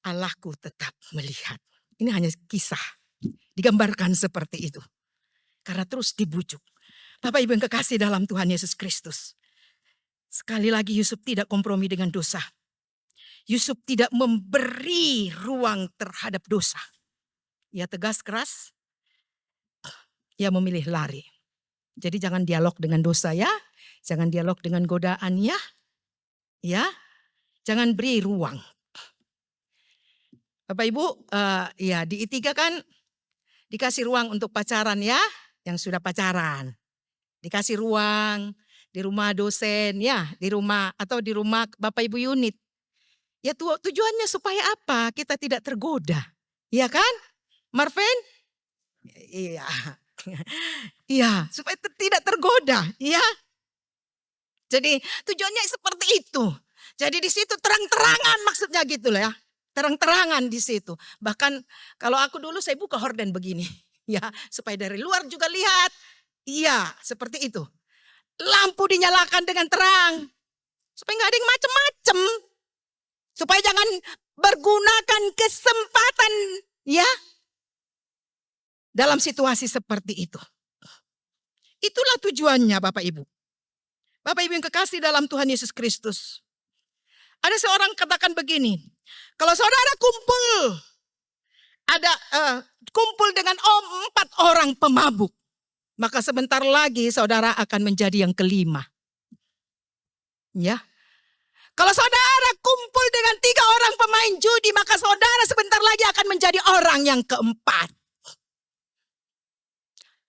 Allahku tetap melihat. Ini hanya kisah. Digambarkan seperti itu. Karena terus dibujuk. Bapak Ibu yang kekasih dalam Tuhan Yesus Kristus. Sekali lagi Yusuf tidak kompromi dengan dosa. Yusuf tidak memberi ruang terhadap dosa. Ia tegas keras. Ia memilih lari. Jadi jangan dialog dengan dosa ya. Jangan dialog dengan godaan ya. Ya. Jangan beri ruang. Bapak Ibu, ya di I3 kan Dikasih ruang untuk pacaran ya, yang sudah pacaran. Dikasih ruang di rumah dosen ya, di rumah atau di rumah Bapak Ibu unit. Ya tujuannya supaya apa? Kita tidak tergoda. Iya kan? Marvin? Iya. Iya, supaya tidak tergoda, ya. Jadi tujuannya seperti itu. Jadi di situ terang-terangan maksudnya gitu loh ya. Terang-terangan di situ. Bahkan kalau aku dulu saya buka horden begini. Ya, supaya dari luar juga lihat. Iya, seperti itu. Lampu dinyalakan dengan terang. Supaya nggak ada yang macem-macem. Supaya jangan bergunakan kesempatan ya. Dalam situasi seperti itu. Itulah tujuannya Bapak Ibu. Bapak Ibu yang kekasih dalam Tuhan Yesus Kristus. Ada seorang katakan begini. Kalau saudara kumpul. Kumpul dengan 4 orang pemabuk. Maka sebentar lagi saudara akan menjadi yang kelima. Ya. Kalau saudara kumpul dengan 3 orang pemain judi. Maka saudara sebentar lagi akan menjadi orang yang keempat.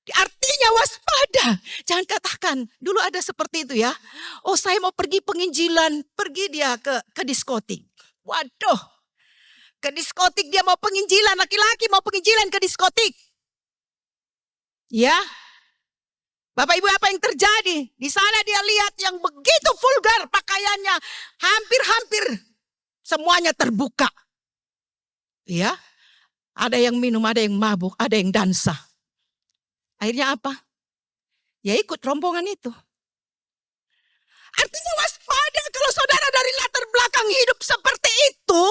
Artinya waspada. Jangan katakan, dulu ada seperti itu ya. Oh saya mau pergi penginjilan, pergi dia ke diskotik. Waduh, ke diskotik dia mau penginjilan, laki-laki mau penginjilan ke diskotik. Ya, Bapak Ibu apa yang terjadi? Di sana dia lihat yang begitu vulgar pakaiannya, hampir-hampir semuanya terbuka. Ya, ada yang minum, ada yang mabuk, ada yang dansa. Akhirnya apa? Ya ikut rombongan itu. Artinya waspada kalau saudara dari latar belakang hidup seperti itu.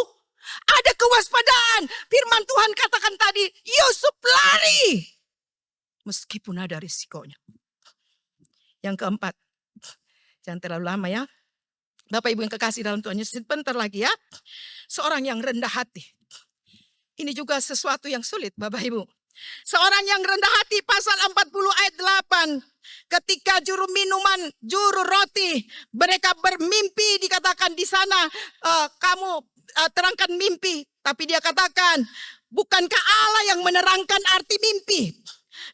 Ada kewaspadaan. Firman Tuhan katakan tadi, Yusuf lari. Meskipun ada risikonya. Yang keempat, jangan terlalu lama ya. Bapak Ibu yang kekasih dalam Tuhan Yesus, sebentar lagi ya. Seorang yang rendah hati. Ini juga sesuatu yang sulit Bapak Ibu. Seorang yang rendah hati pasal 40 ayat 8. Ketika juru minuman, juru roti, mereka bermimpi dikatakan di sana kamu terangkan mimpi. Tapi dia katakan, bukankah Allah yang menerangkan arti mimpi?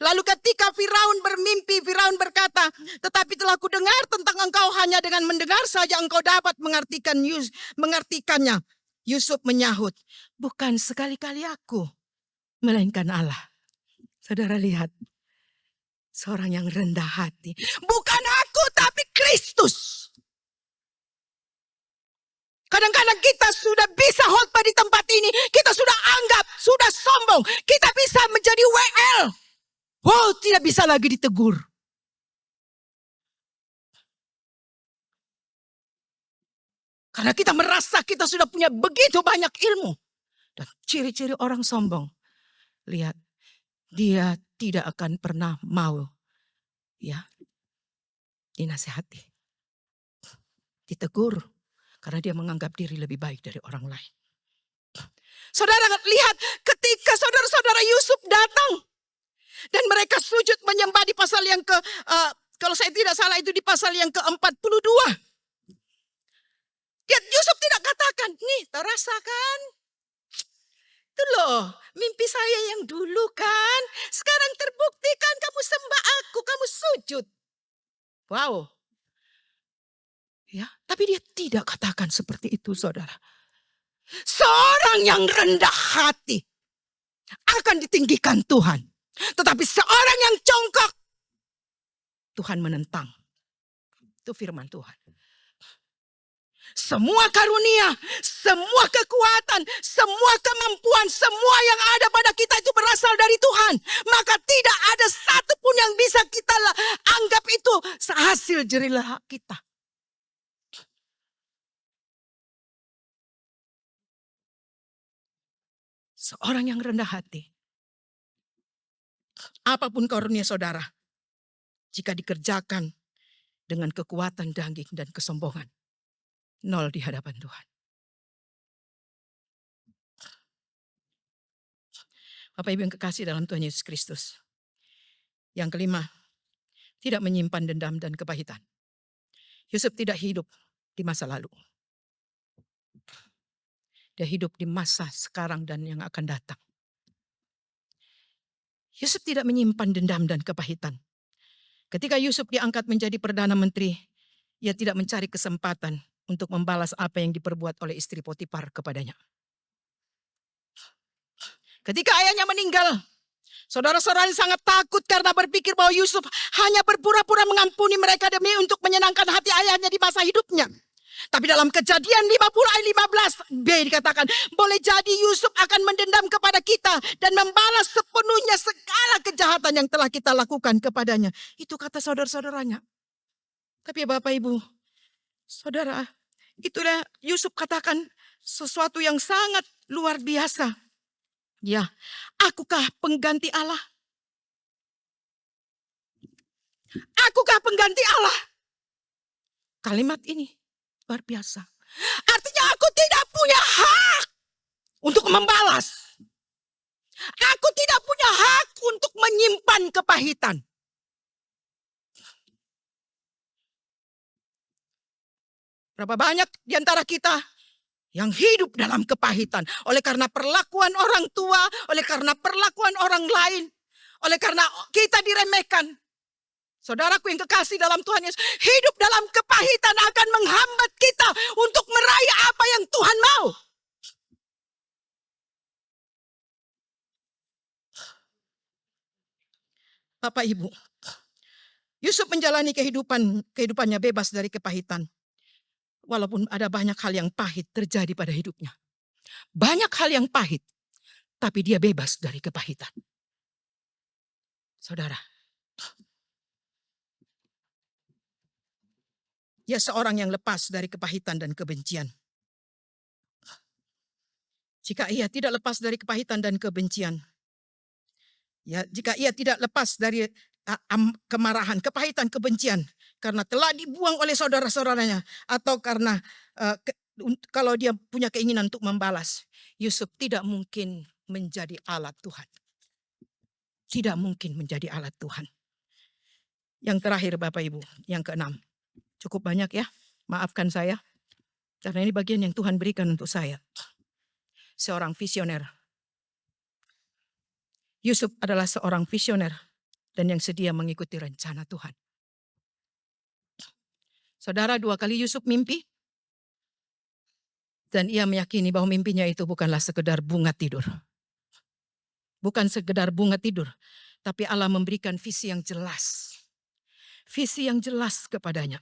Lalu ketika Firaun bermimpi, Firaun berkata, tetapi telah kudengar tentang engkau hanya dengan mendengar saja engkau dapat mengartikannya. Yusuf menyahut, bukan sekali-kali aku, melainkan Allah. Saudara lihat, seorang yang rendah hati. Bukan aku tapi Kristus. Kadang-kadang kita sudah bisa khotbah di tempat ini. Kita sudah anggap, sudah sombong. Kita bisa menjadi WL. Oh, tidak bisa lagi ditegur. Karena kita merasa kita sudah punya begitu banyak ilmu. Dan ciri-ciri orang sombong. Lihat, dia tidak akan pernah mau ya dinasehati. Ditegur. Karena dia menganggap diri lebih baik dari orang lain. Saudara lihat ketika saudara-saudara Yusuf datang. Dan mereka sujud menyembah di pasal yang kalau saya tidak salah itu di pasal yang ke-42. Lihat Yusuf tidak katakan, nih tahu rasakan. Itu loh mimpi saya yang dulu kan. Sekarang terbuktikan kamu sembah aku, kamu sujud. Wow. Ya, tapi dia tidak katakan seperti itu saudara. Seorang yang rendah hati akan ditinggikan Tuhan. Tetapi seorang yang congkak, Tuhan menentang. Itu firman Tuhan. Semua karunia, semua kekuatan, semua kemampuan, semua yang ada pada kita itu berasal dari Tuhan. Maka tidak ada satupun yang bisa kita anggap itu hasil jerih kita. Seorang yang rendah hati. Apapun karunia saudara, jika dikerjakan dengan kekuatan daging dan kesombongan, nol di hadapan Tuhan. Bapak Ibu yang kekasih dalam Tuhan Yesus Kristus. Yang kelima, tidak menyimpan dendam dan kepahitan. Yusuf tidak hidup di masa lalu. Dia hidup di masa sekarang dan yang akan datang. Yusuf tidak menyimpan dendam dan kepahitan. Ketika Yusuf diangkat menjadi Perdana Menteri, ia tidak mencari kesempatan untuk membalas apa yang diperbuat oleh istri Potifar kepadanya. Ketika ayahnya meninggal, saudara-saudara sangat takut karena berpikir bahwa Yusuf hanya berpura-pura mengampuni mereka demi untuk menyenangkan hati ayahnya di masa hidupnya. Tapi dalam Kejadian 50 ayat 15b dikatakan, boleh jadi Yusuf akan mendendam kepada kita dan membalas sepenuhnya segala kejahatan yang telah kita lakukan kepadanya. Itu kata saudara-saudaranya. Tapi Bapak Ibu, saudara, itulah Yusuf katakan sesuatu yang sangat luar biasa. Ya, akukah pengganti Allah? Akukah pengganti Allah? Kalimat ini luar biasa. Artinya aku tidak punya hak untuk membalas. Aku tidak punya hak untuk menyimpan kepahitan. Berapa banyak di antara kita yang hidup dalam kepahitan. Oleh karena perlakuan orang tua, oleh karena perlakuan orang lain, oleh karena kita diremehkan. Saudaraku yang kekasih dalam Tuhan Yesus, hidup dalam kepahitan akan menghambat kita untuk meraih apa yang Tuhan mau. Bapak Ibu, Yusuf menjalani kehidupannya bebas dari kepahitan. Walaupun ada banyak hal yang pahit terjadi pada hidupnya. Banyak hal yang pahit, tapi dia bebas dari kepahitan. Saudara, dia seorang yang lepas dari kepahitan dan kebencian. Jika ia tidak lepas dari kepahitan dan kebencian, ya, jika ia tidak lepas dari kemarahan, kepahitan, kebencian, karena telah dibuang oleh saudara-saudaranya, atau karena kalau dia punya keinginan untuk membalas, Yusuf tidak mungkin menjadi alat Tuhan. Tidak mungkin menjadi alat Tuhan. Yang terakhir Bapak Ibu, yang keenam. Cukup banyak ya, maafkan saya. Karena ini bagian yang Tuhan berikan untuk saya. Seorang visioner. Yusuf adalah seorang visioner dan yang sedia mengikuti rencana Tuhan. Saudara, 2 kali Yusuf mimpi. Dan ia meyakini bahwa mimpinya itu bukanlah sekedar bunga tidur. Bukan sekedar bunga tidur. Tapi Allah memberikan visi yang jelas. Visi yang jelas kepadanya.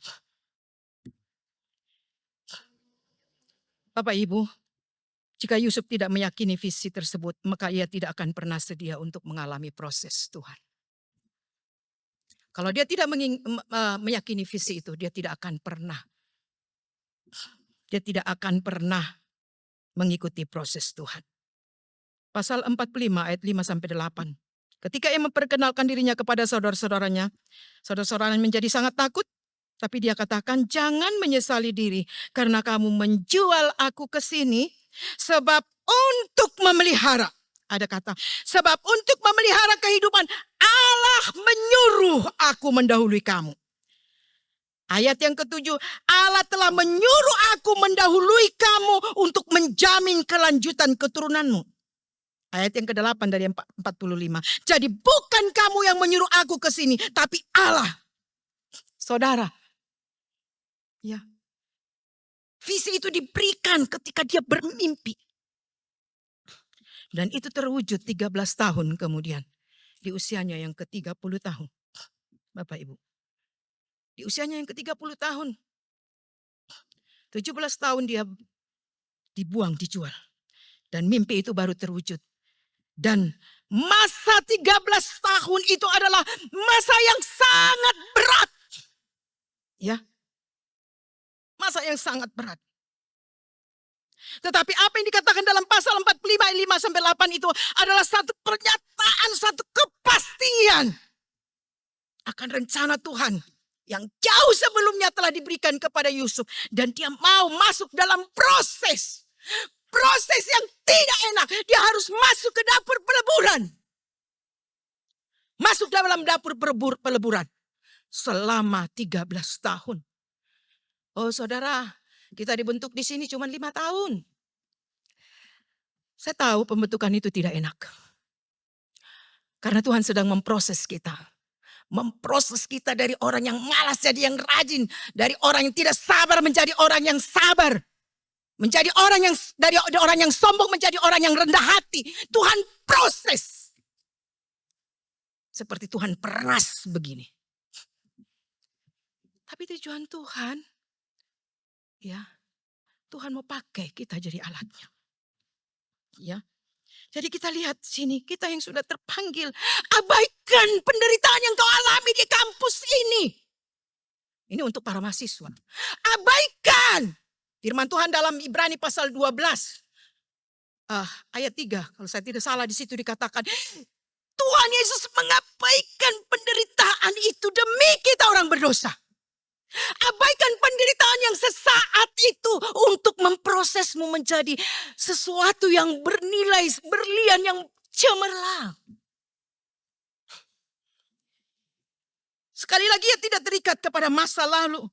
Bapak Ibu, jika Yusuf tidak meyakini visi tersebut, maka ia tidak akan pernah sedia untuk mengalami proses Tuhan. Kalau dia tidak meyakini visi itu, dia tidak akan pernah mengikuti proses Tuhan. Pasal 45 ayat 5-8. Ketika ia memperkenalkan dirinya kepada saudara-saudaranya, saudara-saudaranya menjadi sangat takut. Tapi dia katakan, jangan menyesali diri karena kamu menjual aku ke sini sebab untuk memelihara. Ada kata, sebab untuk memelihara kehidupan Allah menyuruh aku mendahului kamu. Ayat yang ke-7, Allah telah menyuruh aku mendahului kamu untuk menjamin kelanjutan keturunanmu. Ayat yang ke-8 dari 45. Jadi bukan kamu yang menyuruh aku ke sini, tapi Allah. Saudara, ya, visi itu diberikan ketika dia bermimpi. Dan itu terwujud 13 tahun kemudian. Di usianya yang ke-30 tahun. Bapak Ibu. Di usianya yang ke-30 tahun. 17 tahun dia dibuang, dijual. Dan mimpi itu baru terwujud. Dan masa 13 tahun itu adalah masa yang sangat berat. Ya. Masa yang sangat berat. Tetapi apa yang dikatakan dalam pasal 45 ayat 5-8 itu adalah satu pernyataan, satu kepastian akan rencana Tuhan yang jauh sebelumnya telah diberikan kepada Yusuf. Dan dia mau masuk dalam proses yang tidak enak. Dia harus masuk ke dapur peleburan. Masuk dalam dapur peleburan selama 13 tahun. Oh saudara, kita dibentuk di sini cuma 5 tahun. Saya tahu pembentukan itu tidak enak. Karena Tuhan sedang memproses kita. Memproses kita dari orang yang malas jadi yang rajin. Dari orang yang tidak sabar menjadi orang yang sabar. Menjadi orang yang dari orang yang sombong menjadi orang yang rendah hati. Tuhan proses. Seperti Tuhan peras begini. Tapi tujuan Tuhan, ya, Tuhan mau pakai kita jadi alatnya. Ya. Jadi kita lihat sini, kita yang sudah terpanggil, abaikan penderitaan yang kau alami di kampus ini. Ini untuk para mahasiswa. Abaikan. Firman Tuhan dalam Ibrani pasal 12. Ayat 3, kalau saya tidak salah di situ dikatakan, Tuhan Yesus mengabaikan penderitaan itu demi kita orang berdosa. Abaikan penderitaan yang sesaat itu untuk memprosesmu menjadi sesuatu yang bernilai, berlian, yang cemerlang. Sekali lagi ia tidak terikat kepada masa lalu.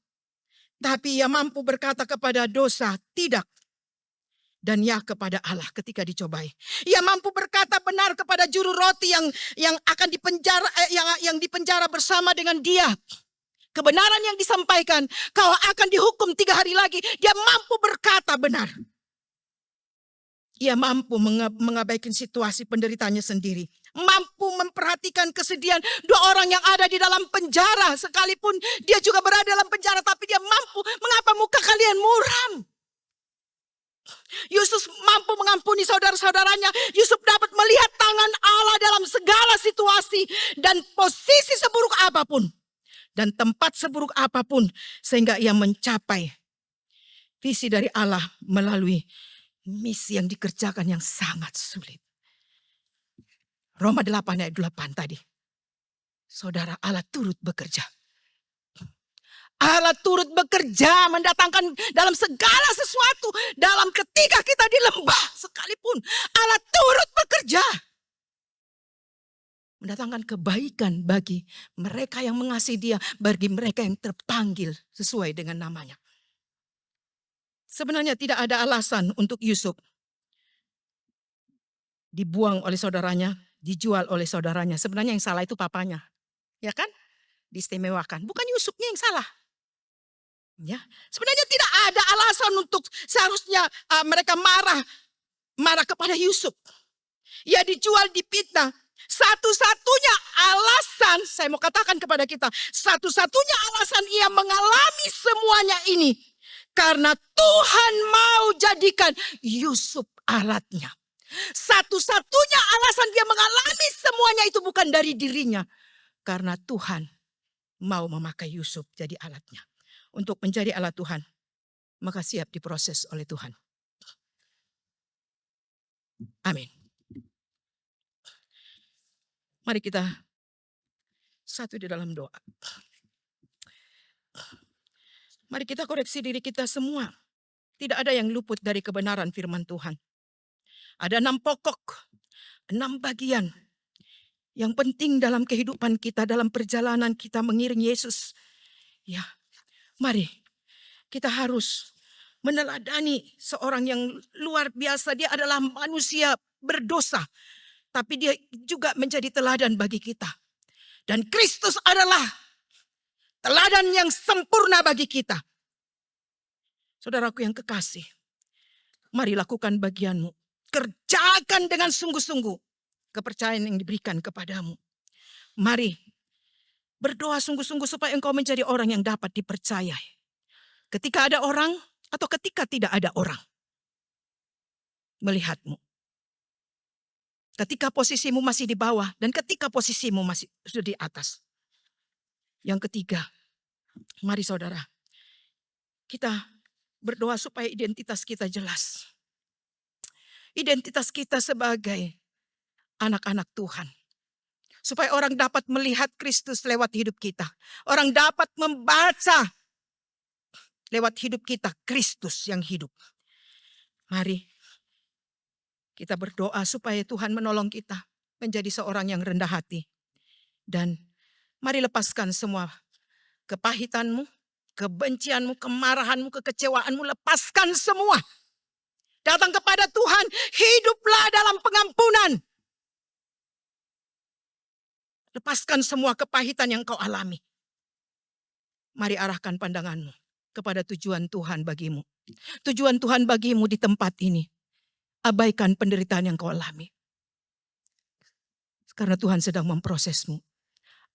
Tapi ia mampu berkata kepada dosa tidak. Dan ya kepada Allah ketika dicobai. Ia mampu berkata benar kepada juru roti yang akan dipenjara, yang dipenjara bersama dengan dia. Kebenaran yang disampaikan, kau akan dihukum 3 hari lagi. Dia mampu berkata benar. Ia mampu mengabaikan situasi penderitaannya sendiri. Mampu memperhatikan kesedihan 2 orang yang ada di dalam penjara. Sekalipun dia juga berada dalam penjara, tapi dia mampu. Mengapa muka kalian muram? Yusuf mampu mengampuni saudara-saudaranya. Yusuf dapat melihat tangan Allah dalam segala situasi dan posisi seburuk apapun. Dan tempat seburuk apapun, sehingga ia mencapai visi dari Allah melalui misi yang dikerjakan yang sangat sulit. Roma 8 ayat 8 tadi. Saudara, Allah turut bekerja. Allah turut bekerja mendatangkan dalam segala sesuatu. Dalam ketika kita di lembah sekalipun, Allah turut bekerja. Mendatangkan kebaikan bagi mereka yang mengasihi dia, bagi mereka yang terpanggil sesuai dengan namanya. Sebenarnya tidak ada alasan untuk Yusuf dibuang oleh saudaranya, dijual oleh saudaranya. Sebenarnya yang salah itu papanya. Ya kan? Diistimewakan. Bukan Yusufnya yang salah. Ya, sebenarnya tidak ada alasan untuk seharusnya mereka marah kepada Yusuf. Ia dijual, dipitnah. Satu-satunya alasan, saya mau katakan kepada kita, satu-satunya alasan ia mengalami semuanya ini, karena Tuhan mau jadikan Yusuf alatnya. Satu-satunya alasan dia mengalami semuanya itu bukan dari dirinya, karena Tuhan mau memakai Yusuf jadi alatnya. Untuk menjadi alat Tuhan, maka siap diproses oleh Tuhan. Amin. Mari kita satu di dalam doa. Mari kita koreksi diri kita semua. Tidak ada yang luput dari kebenaran firman Tuhan. Ada 6 pokok, 6 bagian yang penting dalam kehidupan kita, dalam perjalanan kita mengiring Yesus. Ya, mari kita harus meneladani seorang yang luar biasa. Dia adalah manusia berdosa. Tapi dia juga menjadi teladan bagi kita. Dan Kristus adalah teladan yang sempurna bagi kita. Saudaraku yang kekasih, mari lakukan bagianmu. Kerjakan dengan sungguh-sungguh kepercayaan yang diberikan kepadamu. Mari berdoa sungguh-sungguh supaya engkau menjadi orang yang dapat dipercayai. Ketika ada orang atau ketika tidak ada orang melihatmu. Ketika posisimu masih di bawah dan ketika posisimu masih sudah di atas. Yang ketiga, mari saudara, kita berdoa supaya identitas kita jelas. Identitas kita sebagai anak-anak Tuhan. Supaya orang dapat melihat Kristus lewat hidup kita. Orang dapat membaca lewat hidup kita Kristus yang hidup. Mari kita berdoa supaya Tuhan menolong kita menjadi seorang yang rendah hati. Dan mari lepaskan semua kepahitanmu, kebencianmu, kemarahanmu, kekecewaanmu. Lepaskan semua. Datang kepada Tuhan, hiduplah dalam pengampunan. Lepaskan semua kepahitan yang kau alami. Mari arahkan pandanganmu kepada tujuan Tuhan bagimu. Tujuan Tuhan bagimu di tempat ini. Abaikan penderitaan yang kau alami. Karena Tuhan sedang memprosesmu.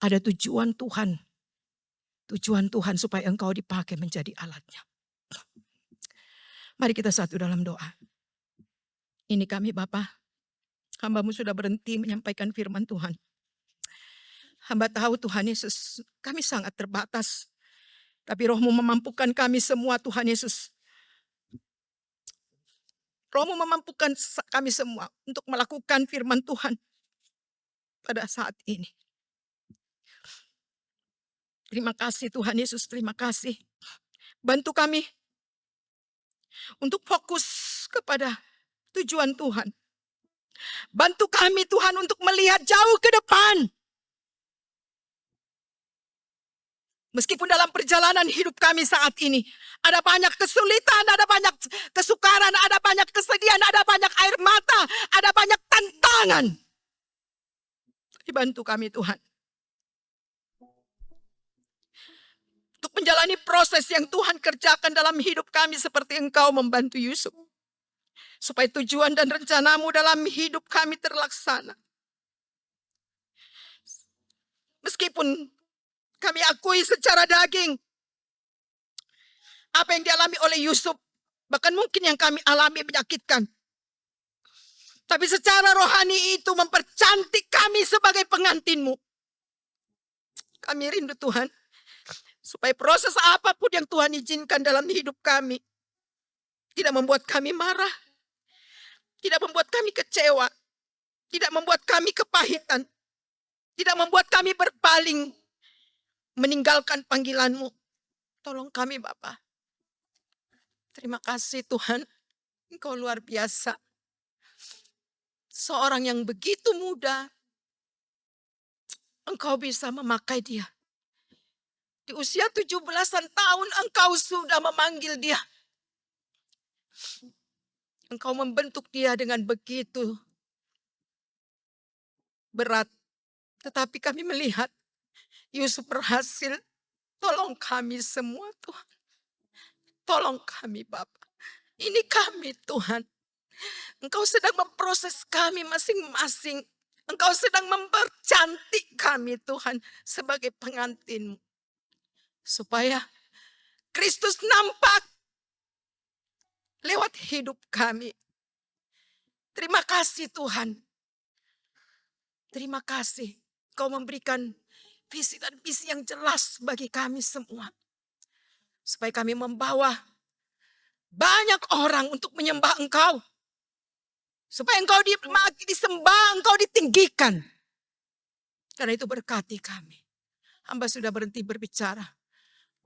Ada tujuan Tuhan. Tujuan Tuhan supaya engkau dipakai menjadi alatnya. Mari kita satu dalam doa. Ini kami Bapa, hamba-Mu sudah berhenti menyampaikan firman Tuhan. Hamba tahu Tuhan Yesus, kami sangat terbatas. Tapi Roh-Mu memampukan kami semua Tuhan Yesus. Roh-Mu memampukan kami semua untuk melakukan firman Tuhan pada saat ini. Terima kasih Tuhan Yesus, terima kasih. Bantu kami untuk fokus kepada tujuan Tuhan. Bantu kami Tuhan untuk melihat jauh ke depan. Meskipun dalam perjalanan hidup kami saat ini, ada banyak kesulitan, ada banyak kesukaran, ada banyak kesedihan, ada banyak air mata, ada banyak tantangan. Dibantu kami Tuhan. Untuk menjalani proses yang Tuhan kerjakan dalam hidup kami seperti Engkau membantu Yusuf. Supaya tujuan dan rencanamu dalam hidup kami terlaksana. Meskipun kami akui secara daging apa yang dialami oleh Yusuf, bahkan mungkin yang kami alami menyakitkan. Tapi secara rohani itu mempercantik kami sebagai pengantin-Mu. Kami rindu Tuhan, supaya proses apapun yang Tuhan izinkan dalam hidup kami tidak membuat kami marah, tidak membuat kami kecewa, tidak membuat kami kepahitan, tidak membuat kami berpaling, meninggalkan panggilan-Mu. Tolong kami Bapa. Terima kasih Tuhan, Engkau luar biasa. Seorang yang begitu muda, Engkau bisa memakai dia. Di usia 17-an tahun Engkau sudah memanggil dia. Engkau membentuk dia dengan begitu berat. Tetapi kami melihat Yusuf berhasil. Tolong kami semua Tuhan. Tolong kami Bapa. Ini kami Tuhan. Engkau sedang memproses kami masing-masing. Engkau sedang mempercantik kami Tuhan sebagai pengantin-Mu. Supaya Kristus nampak lewat hidup kami. Terima kasih Tuhan. Terima kasih. Kau memberikan visi dan misi yang jelas bagi kami semua. Supaya kami membawa banyak orang untuk menyembah Engkau. Supaya Engkau disembah, Engkau ditinggikan. Karena itu berkati kami. Hamba sudah berhenti berbicara.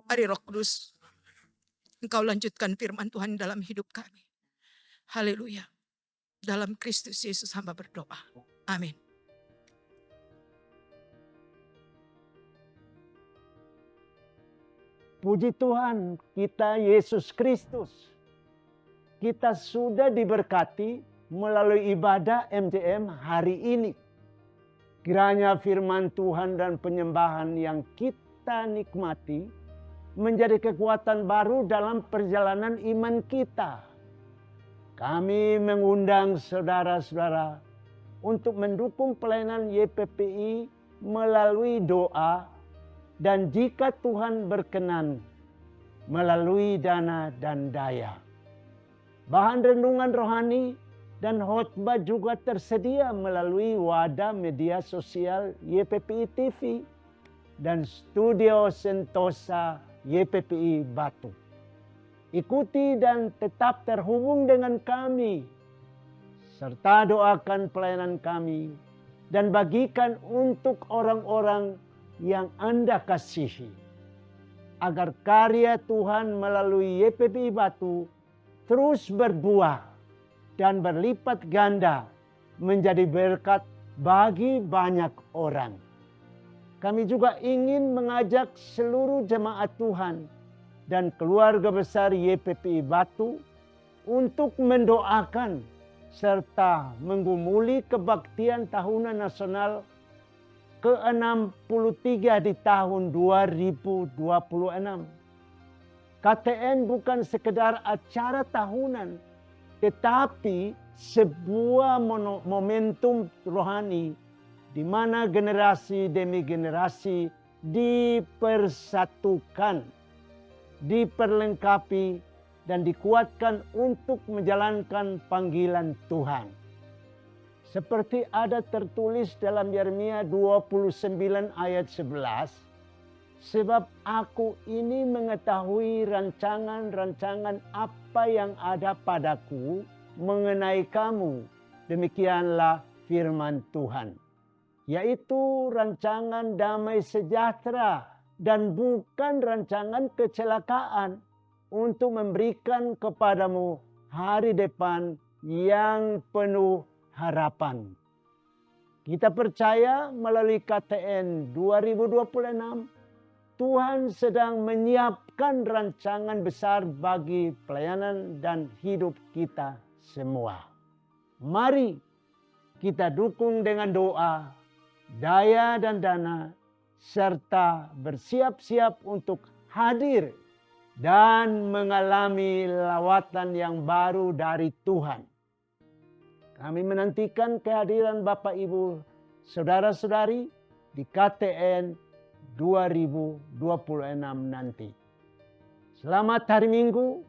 Mari Roh Kudus, Engkau lanjutkan firman Tuhan dalam hidup kami. Haleluya. Dalam Kristus Yesus hamba berdoa. Amin. Puji Tuhan, kita Yesus Kristus. Kita sudah diberkati melalui ibadah MTM hari ini. Kiranya firman Tuhan dan penyembahan yang kita nikmati menjadi kekuatan baru dalam perjalanan iman kita. Kami mengundang saudara-saudara untuk mendukung pelayanan YPPI melalui doa dan jika Tuhan berkenan melalui dana dan daya. Bahan renungan rohani dan khotbah juga tersedia melalui wadah media sosial YPPI TV dan Studio Sentosa YPPI Batu. Ikuti dan tetap terhubung dengan kami, serta doakan pelayanan kami dan bagikan untuk orang-orang yang Anda kasihi, agar karya Tuhan melalui YPPI Batu terus berbuah dan berlipat ganda menjadi berkat bagi banyak orang. Kami juga ingin mengajak seluruh jemaat Tuhan dan keluarga besar YPPI Batu untuk mendoakan serta menggumuli kebaktian tahunan nasional ke-63 di tahun 2026. KTN bukan sekedar acara tahunan, tetapi sebuah momentum rohani di mana generasi demi generasi dipersatukan, diperlengkapi, dan dikuatkan untuk menjalankan panggilan Tuhan. Seperti ada tertulis dalam Yeremia 29 ayat 11, sebab aku ini mengetahui rancangan-rancangan apa yang ada padaku mengenai kamu. Demikianlah firman Tuhan, yaitu rancangan damai sejahtera dan bukan rancangan kecelakaan, untuk memberikan kepadamu hari depan yang penuh harapan. Kita percaya melalui KTN 2026, Tuhan sedang menyiapkan rancangan besar bagi pelayanan dan hidup kita semua. Mari kita dukung dengan doa, daya dan dana, serta bersiap-siap untuk hadir dan mengalami lawatan yang baru dari Tuhan. Kami menantikan kehadiran Bapak Ibu, saudara-saudari di KTN 2026 nanti. Selamat hari Minggu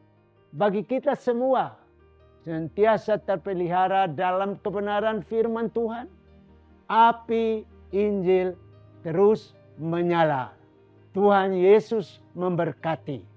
bagi kita semua. Senantiasa terpelihara dalam kebenaran firman Tuhan. Api Injil terus menyala. Tuhan Yesus memberkati.